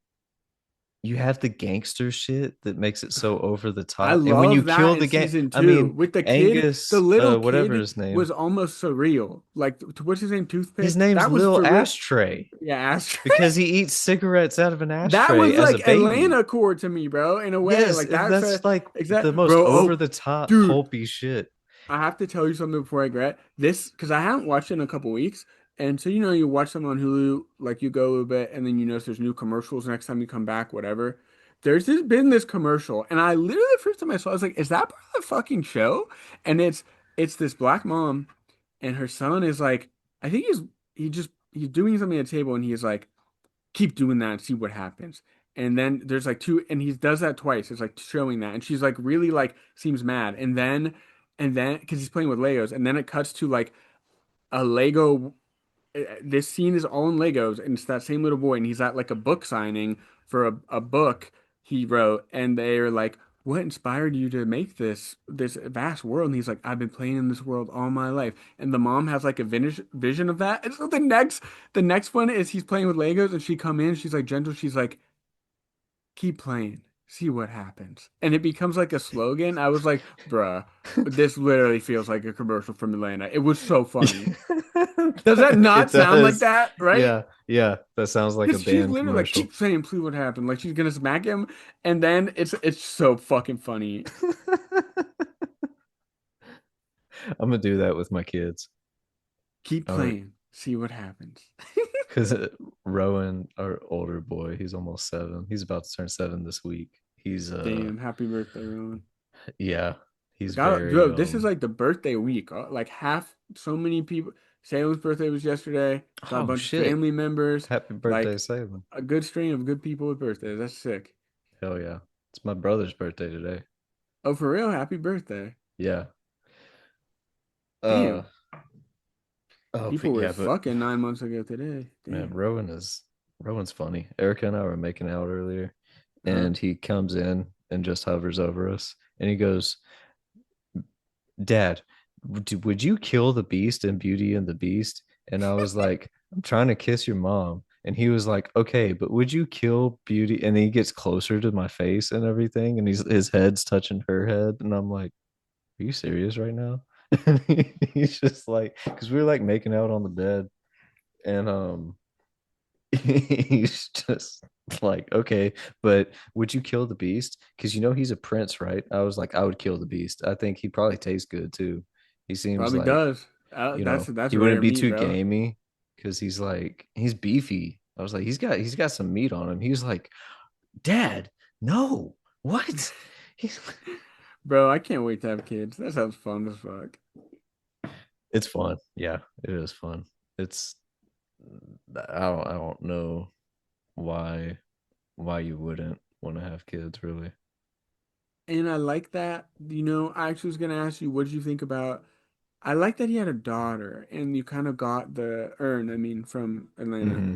you have the gangster shit that makes it so over the I top. And when you love that kill in the gang, season I two mean, with the kid. The Angus, little whatever kid his name, was almost surreal. Like what's his name? his Toothpick. name's That was Lil for real. Ashtray Yeah, Ashtray. because he eats cigarettes out of an That ashtray was as a like baby. Atlanta core to me, bro. In a way, Yes, like that's a that's like the exact, most bro. over Oh, the top dude, pulpy shit. I have to tell you something before I regret this because I haven't watched it in a couple weeks. And so you watch something on Hulu, like you go a little bit, and then you notice there's new commercials next time you come back, whatever. Been this commercial, and I literally the first time I saw, it, I was like, "Is that part of the fucking show?" And it's this black mom, and her son is like, I think he's doing something at the table, and he's like keep doing that and see what happens. And then there's like two, and he does that twice. It's like showing that, and she's like really like seems mad, and then because he's playing with Legos, and then it cuts to like a Lego. This scene is all in Legos, and it's that same little boy, and he's at like a book signing for a book he wrote, and they're like, "What inspired you to make this vast world?" And he's like, "I've been playing in this world all my life." And the mom has like a vision of that. And so the next one is he's playing with Legos, and she come in, she's like gentle, she's like, "Keep playing, see what happens," and it becomes like a slogan. I was like, "Bruh, this literally feels like a commercial from Atlanta." It was so funny. Does that It not sound like does. that, right? Yeah, yeah. That sounds like a Because she's band literally like, commercial. keep saying, please, what happened? Like she's gonna smack him, and then it's so fucking funny. I'm gonna do that with my kids. Keep Or playing, see what happens. because Rowan, our older boy, he's almost 7. He's about to turn 7 this week. He's Damn, happy birthday, Rowan. yeah, I he's got very bro, this is like the birthday week. Like half, so many people. Salem's birthday was yesterday. Saw a oh bunch of shit. family members. Happy birthday, Like Salem. a good string of good people with birthdays. That's sick. Hell yeah. It's my brother's birthday today. Oh, for real? Happy birthday. Yeah. Uh Damn. oh People but were yeah, but fucking 9 months ago today. man, Damn. Rowan's funny. Erica and I were making out earlier, Huh? and he comes in and just hovers over us, and he goes, "Dad, would you kill the Beast in Beauty and the Beast?" And I was like, "I'm trying to kiss your mom." And he was like, "Okay, but would you kill Beauty?" And he gets closer to my face and everything, and his head's touching her head, and I'm like, "Are you serious right now?" And he's just like, because we were like making out on the bed, and he's just like, okay, but would you kill the beast? Because he's a prince, right? I was like, I would kill the beast. I think he probably tastes good too. He seems Probably like, does. That's he wouldn't rare be meat, too bro. gamey because he's beefy. I was like, he's got some meat on him. He was like, Dad, no, what? He's, Bro, I can't wait to have kids. That sounds fun as fuck. it's fun. Yeah, it is fun. It's I don't know why you wouldn't want to have kids really. And I like that. I actually was gonna ask you, what did you think about? I like that he had a daughter, and you kind of got the urn. I mean, from Atlanta. Hmm.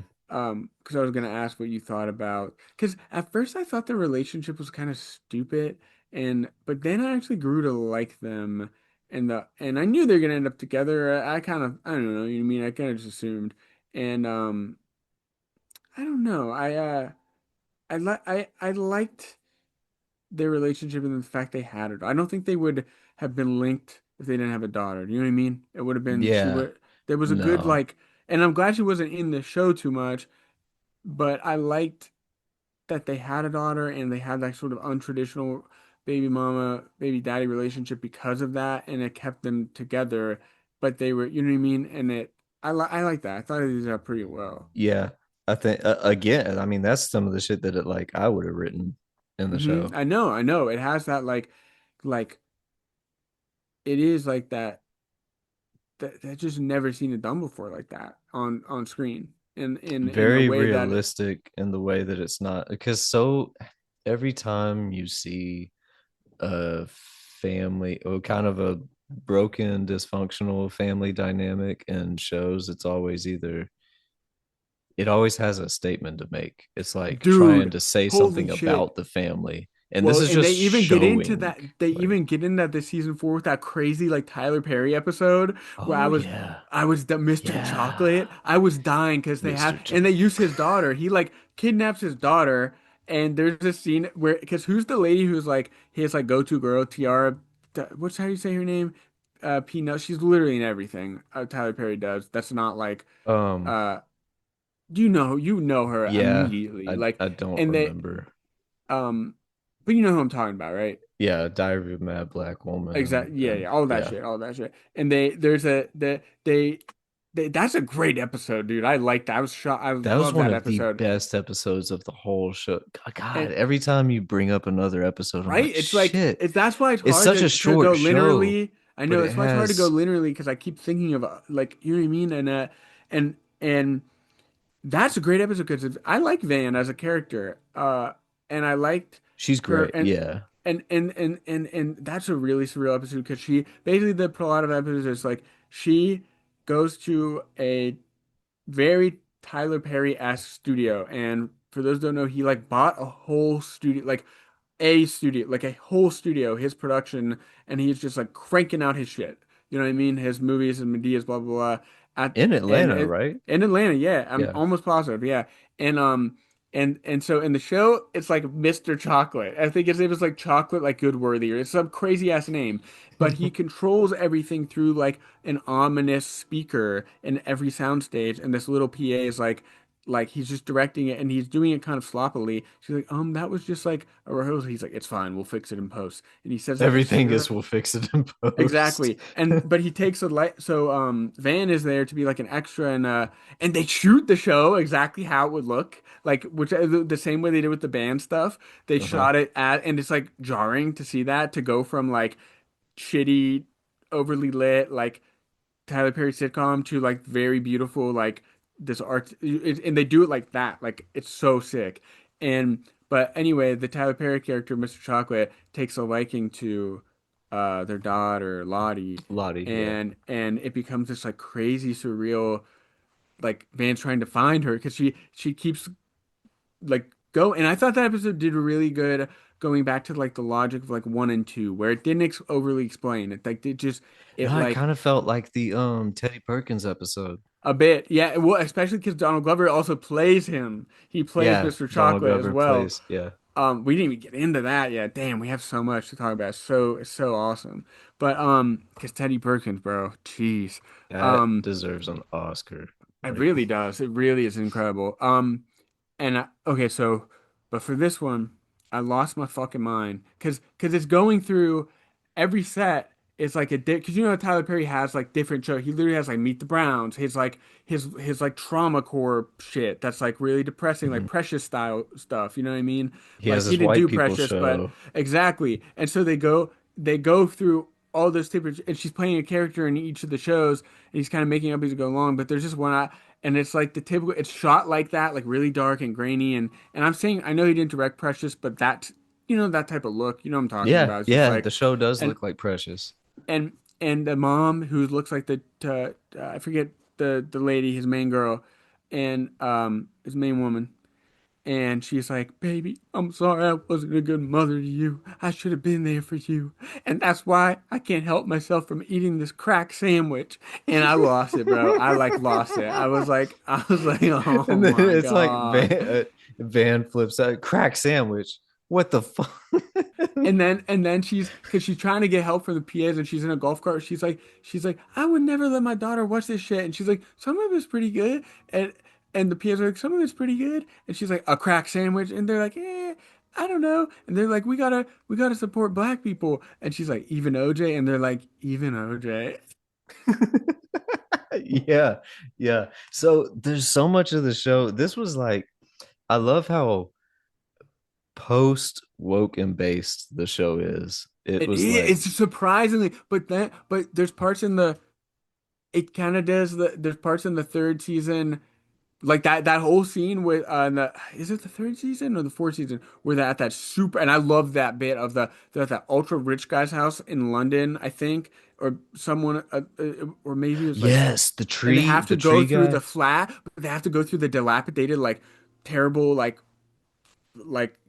Because I was gonna ask what you thought about. Because at first I thought the relationship was kind of stupid, and but then I actually grew to like them, and I knew they're gonna end up together. I don't know. You know what I mean? I kind of just assumed, and I don't know. I liked their relationship and the fact they had it. I don't think they would have been linked if they didn't have a daughter. Do you know what I mean? It would have been she Yeah, would there was a good no. like, and I'm glad she wasn't in the show too much, but I liked that they had a daughter and they had that sort of untraditional baby mama, baby daddy relationship because of that, and it kept them together. But they were, you know what I mean? And I like that. I thought it did that pretty well. Yeah, I think again, I mean, that's some of the shit that I would have written in the show. I know. It has that like it is like that just never seen it done before like that on screen in a Very way that realistic in the way that it's not, because so every time you see a family or kind of a broken, dysfunctional family dynamic in shows, it always has a statement to make. It's like trying dude, to say holy something shit. about the family. And this Well, is and they just even get into showing that. They like, even get in that this season 4 with that crazy like Tyler Perry episode where oh yeah, I was the Mr. yeah, Chocolate. I was dying because they had Mr. and they Chocolate. use his daughter. He like kidnaps his daughter, and there's this scene where because who's the lady who's like his like go-to girl, Tiara? What's how do you say her name? Peanut. She's literally in everything Tyler Perry does. That's not like Um, uh. You know her yeah, immediately I like I don't and they remember. um. But you know who I'm talking about, right? Yeah, Diary of a Mad Black Woman, Exactly. Yeah, and yeah. All that yeah, shit. All that shit. And there's that's a great episode, dude. I liked that. I was shocked. I that was love one that of the episode. best episodes of the whole show. God, And every time you bring up another episode, I'm right, like, it's like shit. that's why it's It's hard such a to go short show, linearly. I but know it that's why it's hard to go has linearly because I keep thinking of like you know what I mean. And that's a great episode because I like Van as a character. And I liked she's her great. Yeah. and that's a really surreal episode because she basically the plot of the episode is like she goes to a very Tyler Perry-esque studio, and for those who don't know, he like bought a whole studio, like a studio, like a whole studio, his production, and he's just like cranking out his shit. You know what I mean? His movies and Medea's blah blah blah. At In and Atlanta, right? in Atlanta, yeah, I'm Yeah. almost positive, yeah. And And so in the show, it's like Mr. Chocolate. I think his name is like Chocolate, like Goodworthy, or it's some crazy ass name. But he controls everything through like an ominous speaker in every soundstage, and this little PA is like he's just directing it, and he's doing it kind of sloppily. She's like, that was just like a rehearsal. He's like, it's fine, we'll fix it in post. And he says that to Everything scare is her. we'll fix it in post. Exactly. And but he takes a light so Van is there to be like an extra and they shoot the show exactly how it would look. Like which the same way they did with the band stuff. They Uh-huh. shot it at and it's like jarring to see that to go from like shitty, overly lit, like Tyler Perry sitcom to like very beautiful like this art and they do it like that. Like it's so sick. And but anyway, the Tyler Perry character, Mr. Chocolate, takes a liking to their daughter, Lottie, Lottie, yeah. and it becomes this like crazy surreal like Van's trying to find her because she keeps like go and I thought that episode did really good going back to like the logic of like one and two where it didn't overly explain it like it just it No, it like kind of felt like the Teddy Perkins episode. a bit, yeah. Well, especially because Donald Glover also plays him. He plays Yeah, Mr. Donald Chocolate as Glover well. plays. Yeah, We didn't even get into that yet. Damn, we have so much to talk about. It's so awesome. But because Teddy Perkins, bro, jeez, that um, deserves an Oscar. it Like, really does. It really is incredible. Okay, so, but for this one, I lost my fucking mind because it's going through every set. It's like because you know Tyler Perry has like different shows. He literally has like Meet the Browns, his like trauma core shit that's like really depressing, like mhm. Precious style stuff. You know what I mean? He Like has he his didn't white do people Precious, but show. exactly. And so they go through all those different, and she's playing a character in each of the shows, and he's kind of making up as he go along. But there's just one and it's like the typical it's shot like that like really dark and grainy and I'm saying I know he didn't direct Precious but that that type of look I'm talking Yeah, about it's just yeah, like the show does and look like Precious. and and the mom who looks like the I forget the lady his main girl and his main woman and she's like, baby, I'm sorry I wasn't a good mother to you. I should have been there for you. And that's why I can't help myself from eating this crack sandwich. And I lost it, bro. I like lost it. I was like, oh And then my it's like God. Van flips out, crack sandwich. What the fuck? And then because she's trying to get help from the PAs and she's in a golf cart. She's like, I would never let my daughter watch this shit. And she's like, some of it's pretty good. And the PAs are like, some of it's pretty good. And she's like, a crack sandwich. And they're like, I don't know. And they're like, we gotta support black people. And she's like, even OJ. And they're like, even OJ. Yeah, yeah. So there's so much of the show. This was like, I love how post woke and based the show is. It It was is. like, It's surprisingly, but there's parts in the. It kind of does there's parts in the third season like that whole scene with is it the third season or the fourth season where they're at that super and I love that bit of they're at that ultra rich guy's house in London I think or someone or maybe it was like yes, and they have to the go tree through the guy. flat but they have to go through the dilapidated like terrible like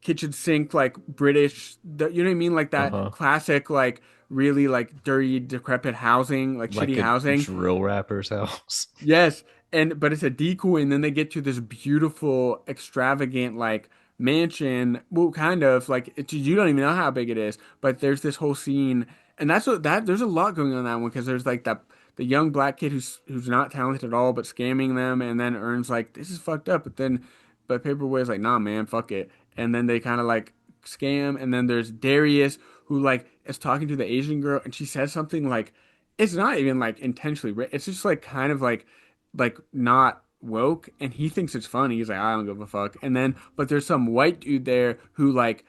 kitchen sink like British you know what I mean like that Uh-huh. classic like really like dirty decrepit housing like Like shitty a housing. drill rapper's house. Yes, and but it's a decoy, and then they get to this beautiful, extravagant like mansion. Well, kind of like you don't even know how big it is, but there's this whole scene, and that's what that there's a lot going on in that one because there's like that the young black kid who's not talented at all, but scamming them, and then earns like this is fucked up, but Paperboy is like nah man, fuck it, and then they kind of like scam, and then there's Darius who like is talking to the Asian girl, and she says something like it's not even like intentionally it's just like kind of like not woke and he thinks it's funny he's like I don't give a fuck and then but there's some white dude there who like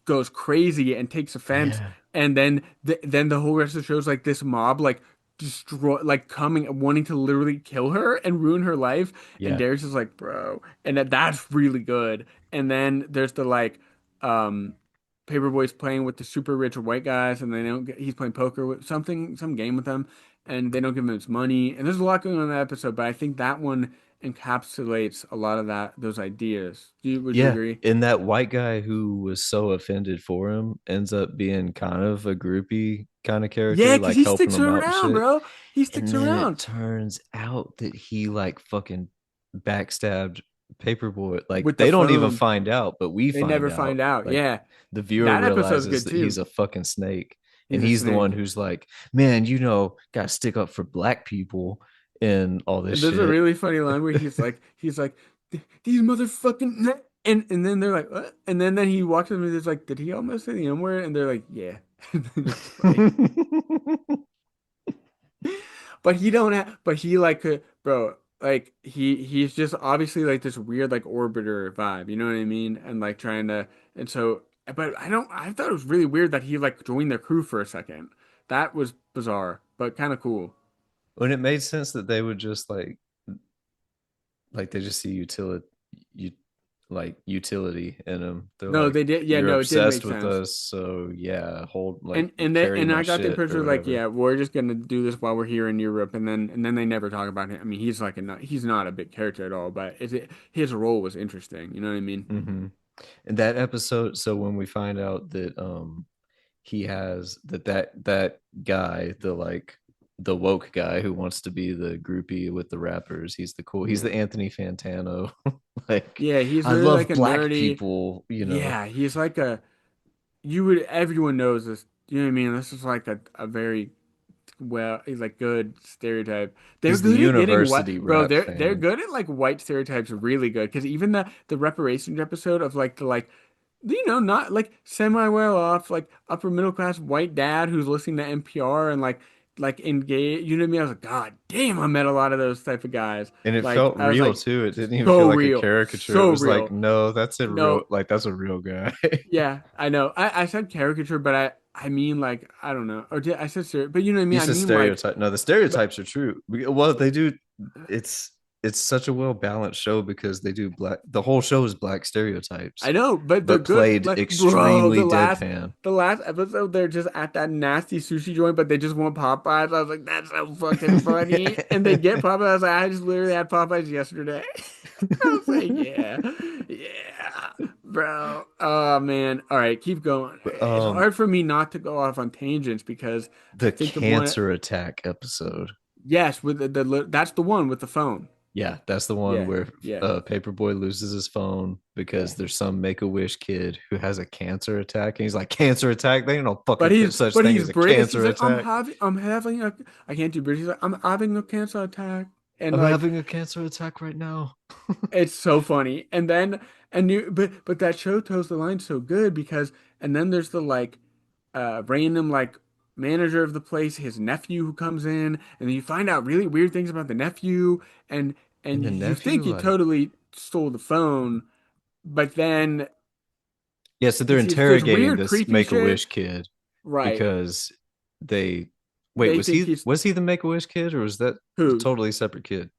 goes crazy and takes offense Yeah. and then the whole rest of the show is like this mob like destroy like coming wanting to literally kill her and ruin her life and Yeah. Darius is like bro and that's really good and then there's the like um Paperboy's playing with the super rich white guys and they don't get, he's playing poker with some game with them and they don't give him his money and there's a lot going on in that episode but I think that one encapsulates a lot of those ideas would you Yeah. agree? And that white guy who was so offended for him ends up being kind of a groupie kind of character, Yeah, because like he helping sticks him out and around, shit. bro. He And sticks then around. it turns out that he like fucking backstabbed Paperboy, like with the they don't even phone. find out, but we They find never out. find out. Like Yeah. the viewer That episode's realizes good that he's too. a fucking snake, and He's a he's the one snake. who's like, man, gotta stick up for black people and all this And there's a shit. really funny line where he's like, these motherfucking and then they're like, what? And then he walks up and he's like, did he almost say the N word? And they're like, yeah. It's funny. But he don't have, but he like could, bro, like he's just obviously like this weird like orbiter vibe, you know what I mean? And like trying to, and so, but I thought it was really weird that he like joined their crew for a second. That was bizarre, but kind of cool. When it made sense that they would just like they just see you like utility in them. They're No, like, they did. Yeah, you're no, it did make obsessed with sense. us, so yeah, hold like And carry and my I got the shit or impression like, whatever. yeah, we're just gonna do this while we're here in Europe, and then they never talk about him. I mean, he's not a big character at all, but his role was interesting. You know what I mean? Hmm. And that episode, so when we find out that he has that guy, the woke guy who wants to be the groupie with the rappers, he's the Yeah, Anthony Fantano. Like, yeah, he's I literally like love a black nerdy. people, Yeah, he's like a you would everyone knows this. You know what I mean? This is like a very well, he's like good stereotype. They're He's the good at getting what, university bro. rap They're fan. good at like white stereotypes, really good. Because even the reparations episode of like the like, not like semi well off, like upper middle class white dad who's listening to NPR and like engage. You know what I mean? I was like, God damn, I met a lot of those type of guys. And it Like felt I was real like, too. It didn't even so feel like a real, caricature. It so was like, real. no, that's a real, No, like that's a real guy. yeah, I know. I said caricature, but I mean like I don't know. Or did I said but you know what I mean? You I said mean like, stereotype. No, the but stereotypes are true. Well, they do. It's it's such a well balanced show because they do black. The whole show is black stereotypes, I know, but they're but good. played Like, bro, extremely deadpan. the last episode, they're just at that nasty sushi joint, but they just want Popeyes. I was like, that's so fucking funny. And they get Popeyes. I was like, I just literally had Popeyes yesterday. I was like, yeah, yeah, bro. Oh man. All right, keep going. But, It's hard for me not to go off on tangents because I the think of one. cancer attack episode. Yes, with that's the one with the phone. Yeah, that's the one Yeah, where yeah, Paperboy loses his phone yeah. because there's some Make-A-Wish kid who has a cancer attack, and he's like, "Cancer attack? They ain't no fucking such But thing he's as a British. He's cancer like, attack. I'm having a I can't do British. He's like, I'm having a cancer attack. And I'm like having a cancer attack right now." it's so funny. And then and you but that show tells the line so good because and then there's the like random like manager of the place, his nephew who comes in, and then you find out really weird things about the nephew and And the you nephew, think he like, totally stole the phone, but then yeah, so they're it's this interrogating weird this creepy shit. Make-A-Wish kid Right. because they wait, They think he's was he the Make-A-Wish kid or was that a who? totally separate kid?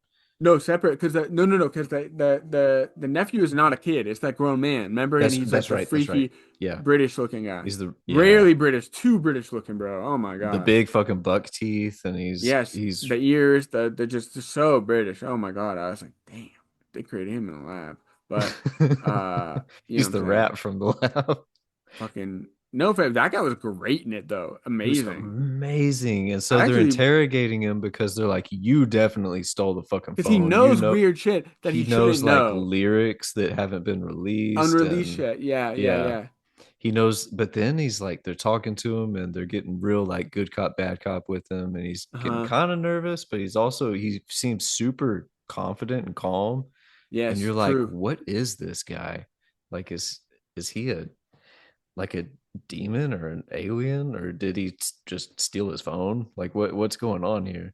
No, separate because no because the nephew is not a kid. It's that grown man. Remember, and he's like That's the right. That's right. freaky Yeah. British looking guy. He's the yeah, Rarely British, too British looking, bro. Oh my the God. big fucking buck teeth and Yes, he's the ears, they're just so British. Oh my God. I was like, damn, they created him in the lab. But you know what he's I'm the saying? rat from the lab. Fucking no offense. That guy was great in it though. It was Amazing. amazing. And so I they're actually interrogating him because they're like, you definitely stole the fucking because he phone. knows weird shit that He he shouldn't knows like know. lyrics that haven't been released. Unreleased And shit. Yeah, yeah, yeah, yeah. he knows. But then he's like, they're talking to him and they're getting real like good cop, bad cop with him. And he's getting Uh-huh. kind of nervous, but he seems super confident and calm. And Yes, you're like, true. what is this guy? Like, is he a demon or an alien or did he just steal his phone? Like what's going on here?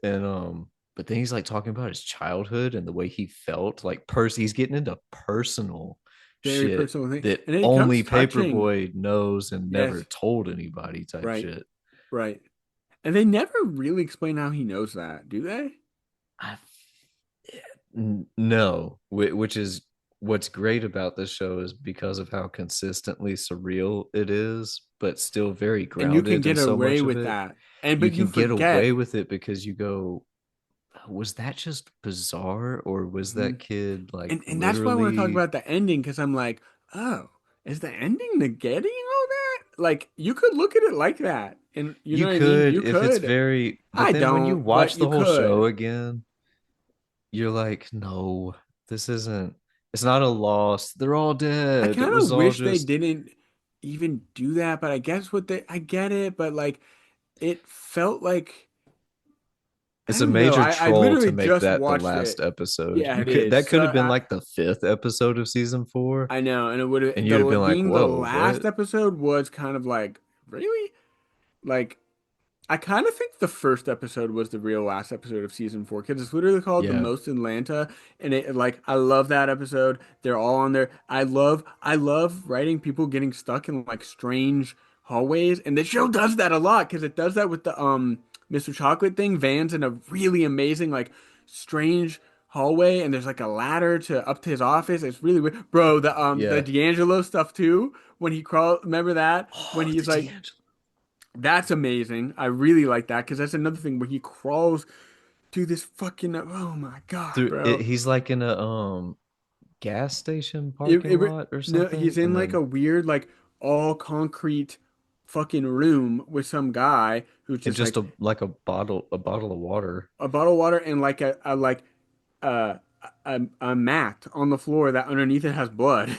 And but then he's like talking about his childhood and the way he felt like he's getting into personal Very shit personal thing. that And it only comes touching. Paperboy knows and never Yes, told anybody type right, shit. right. And they never really explain how he knows that, do they? I No, which is what's great about this show is because of how consistently surreal it is, but still very And you can grounded in get so away much of with it. that. And You but you can get away forget. with it because you go, was that just bizarre or was Mhm. that kid like And that's why I want to talk literally? about the ending because I'm like, oh, is the ending negating all that? Like you could look at it like that. And you know You what I mean? could You if it's could. very, but I then when you don't, but watch you the whole show could. again, you're like, no, this isn't. It's not a loss. They're all I dead. It kind was of all wish they just didn't even do that, but I guess I get it, but like it felt like I it's a don't know. major I troll to literally make just that the watched last it. episode. Yeah, You it could is. that could So have been like the fifth episode of season 4, I know, and it would have and you'd have the been like, being the "Whoa, last what?" episode was kind of like really like I kind of think the first episode was the real last episode of season 4 because it's literally called The Yeah, Most Atlanta, and it like I love that episode. They're all on there. I love writing people getting stuck in like strange hallways, and the show does that a lot because it does that with the Mr. Chocolate thing. Van's in a really amazing like strange hallway, and there's like a ladder to up to his office. It's really weird, bro. The yeah. D'Angelo stuff too. When he crawl, remember that when Oh, the he's like D'Angelo. that's amazing. I really like that because that's another thing where he crawls to this fucking. Oh my God, Through it, bro! he's like in a gas station It, parking it lot or no, something, he's in and like a then weird like all concrete fucking room with some guy who's it just just like a bottle of water. a bottle of water and like a like uh, a mat on the floor that underneath it has blood.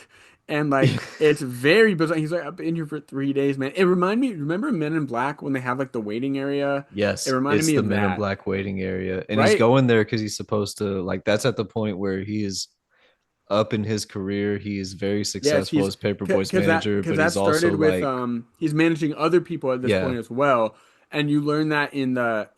And like it's very bizarre. He's like, I've been here for 3 days, man. It reminded me, remember Men in Black when they have like the waiting area? It Yes, reminded it's me the of Men in that, Black waiting area, and he's right? going there because he's supposed to like. That's at the point where he is up in his career. He is very Yes, successful he's as Paperboy's manager, because but that he's also started with like, he's managing other people at this yeah, point as well, and you learn that in the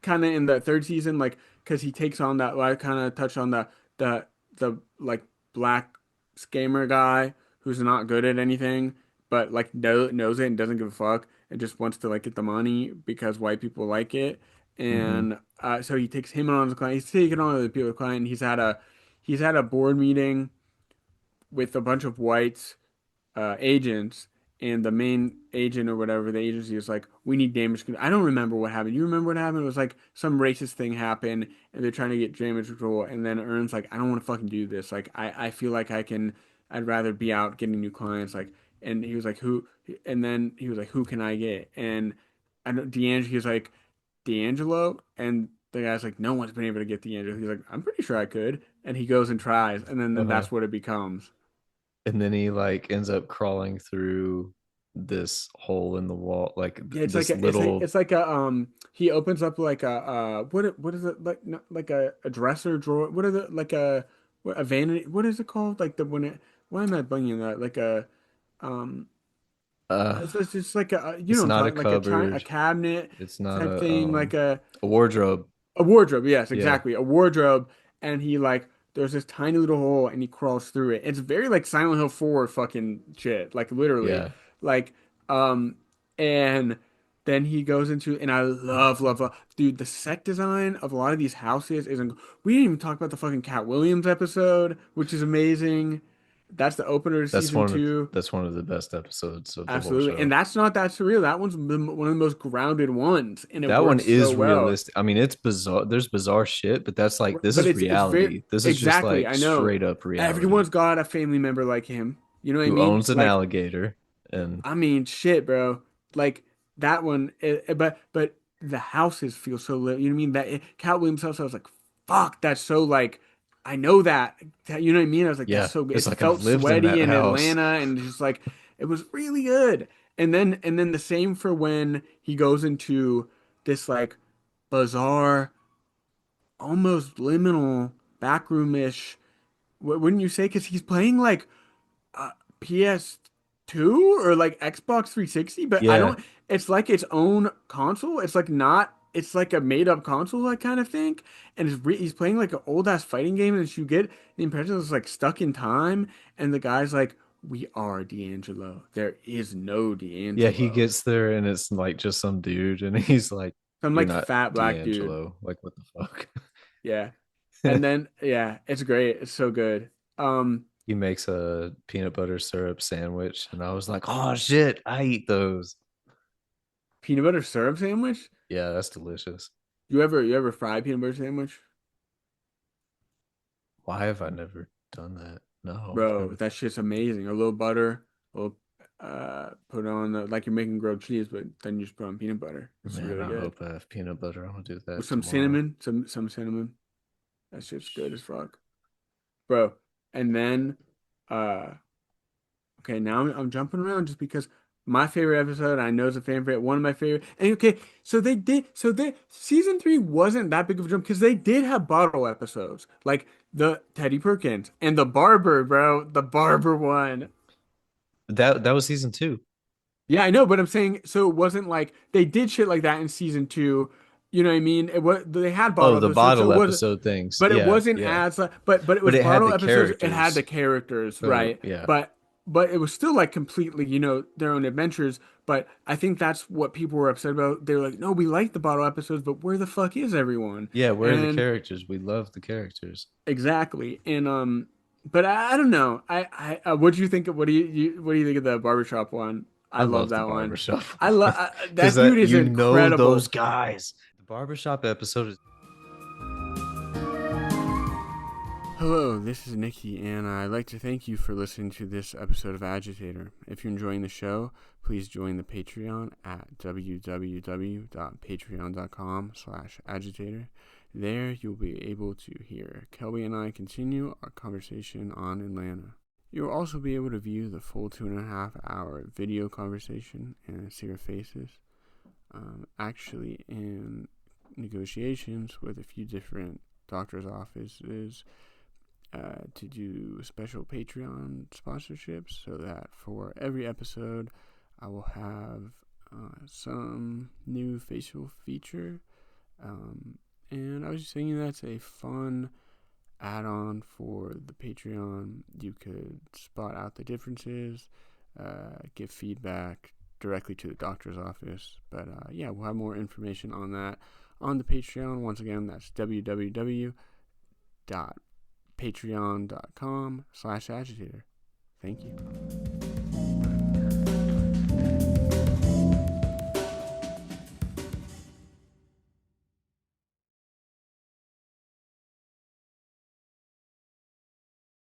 kind of in the third season, like because he takes on that. I kind of touched on the the like black scammer guy who's not good at anything, but like knows it and doesn't give a fuck and just wants to like get the money because white people like it, hmm and so he takes him on as a client. He's taking on other people as a client. He's had a board meeting with a bunch of whites agents, and the main agent or whatever the agency is like, we need damage control. I don't remember what happened. You remember what happened? It was like some racist thing happened, and they're trying to get damage control, and then Ern's like, I don't want to fucking do this. Like, I feel like I can. I'd rather be out getting new clients. Like, and he was like, who? And then he was like, who can I get? And I know D'Angelo. He was like, D'Angelo, and the guy's like, no one's been able to get D'Angelo. He's like, I'm pretty sure I could, and he goes and tries, and then uh-huh. that's what it becomes. And then he like ends up crawling through this hole in the wall, like Yeah, this little. it's like a he opens up like a what is it like not, like a dresser drawer what is it like a vanity what is it called like the when it why am I blanking that like a um Uh, it's just like a you know it's what I'm not a talking like a cupboard. cabinet It's not type thing like a wardrobe. a wardrobe, yes, Yeah, exactly. A wardrobe, and he like there's this tiny little hole and he crawls through it. It's very like Silent Hill 4 fucking shit. Like literally. yeah. Like um and then he goes into and I love dude, the set design of a lot of these houses isn't we didn't even talk about the fucking Cat Williams episode, which is amazing. That's the opener to That's season one of 2. that's one of the best episodes of the whole Absolutely. And show. that's not that surreal. That one's one of the most grounded ones and it That one works so is well. realistic. I mean, it's bizarre. There's bizarre shit, but that's like this But is it's very reality. This is just exactly. like I know straight up reality. everyone's got a family member like him. You know what I Who mean? owns an Like, alligator? And I mean, shit, bro. Like that one. But the houses feel so lit. You know what I mean? Cat Williams house. I was like, fuck, that's so like. I know that. You know what I mean? I was like, that's yeah, so good. It it's like I've felt lived in sweaty that in house. Atlanta, and just like it was really good. And then the same for when he goes into this like bizarre almost liminal backroomish. Wouldn't you say? Because he's playing like PS2 or like Xbox 360, but I Yeah, don't. It's like its own console. It's like not. It's like a made up console, I kind of think. And he's playing like an old ass fighting game, and you get the impression it's like stuck in time. And the guy's like, "We are D'Angelo. There is no yeah. He D'Angelo." gets there and it's like just some dude, and he's like, Some "You're like not fat black dude. D'Angelo." Like, what the fuck? Yeah. And then yeah, it's great. It's so good. Um, He makes a peanut butter syrup sandwich, and I was like, "Oh shit, I eat those." Peanut butter syrup sandwich? Yeah, that's delicious. You ever fry peanut butter sandwich? Why have I never done that? No, I've Bro, never. that shit's amazing. A little butter, a little put on like you're making grilled cheese, but then you just put on peanut butter. It's Man, really I good. hope I have peanut butter. I'm gonna do With that some tomorrow. cinnamon, some cinnamon. That shit's good as fuck. Bro. And then, uh, okay, now I'm jumping around just because my favorite episode, I know is a favorite, one of my favorite. And okay, so they season three wasn't that big of a jump because they did have bottle episodes like the Teddy Perkins and the barber, bro, the barber one. That was season two. Yeah, I know, but I'm saying so it wasn't like they did shit like that in season two. You know what I mean? It was they had Oh, bottle the episodes, so bottle it was, episode things. but it Yeah, wasn't yeah. as like, but it But was it had bottle the episodes. It had the characters. characters, So right? yeah. But it was still like completely, their own adventures. But I think that's what people were upset about. They were like, no, we like the bottle episodes, but where the fuck is everyone? Yeah, where are the And characters? We love the characters. exactly, and but I don't know. What do you think? What do you think of the barbershop one? I I love love the that one. barbershop I love one. Because that dude that is you know those incredible. guys. The barbershop episode is Hello, this is Nikki, and I'd like to thank you for listening to this episode of Agitator. If you're enjoying the show, please join the Patreon at www.patreon.com/agitator. There, you'll be able to hear Kelby and I continue our conversation on Atlanta. You'll also be able to view the full 2.5 hour video conversation and see our faces. Actually, in negotiations with a few different doctor's offices to do special Patreon sponsorships so that for every episode I will have some new facial feature. And I was just thinking that's a fun add on for the Patreon. You could spot out the differences, give feedback directly to the doctor's office. But yeah, we'll have more information on that on the Patreon. Once again, that's www.patreon.com/agitator. Thank you.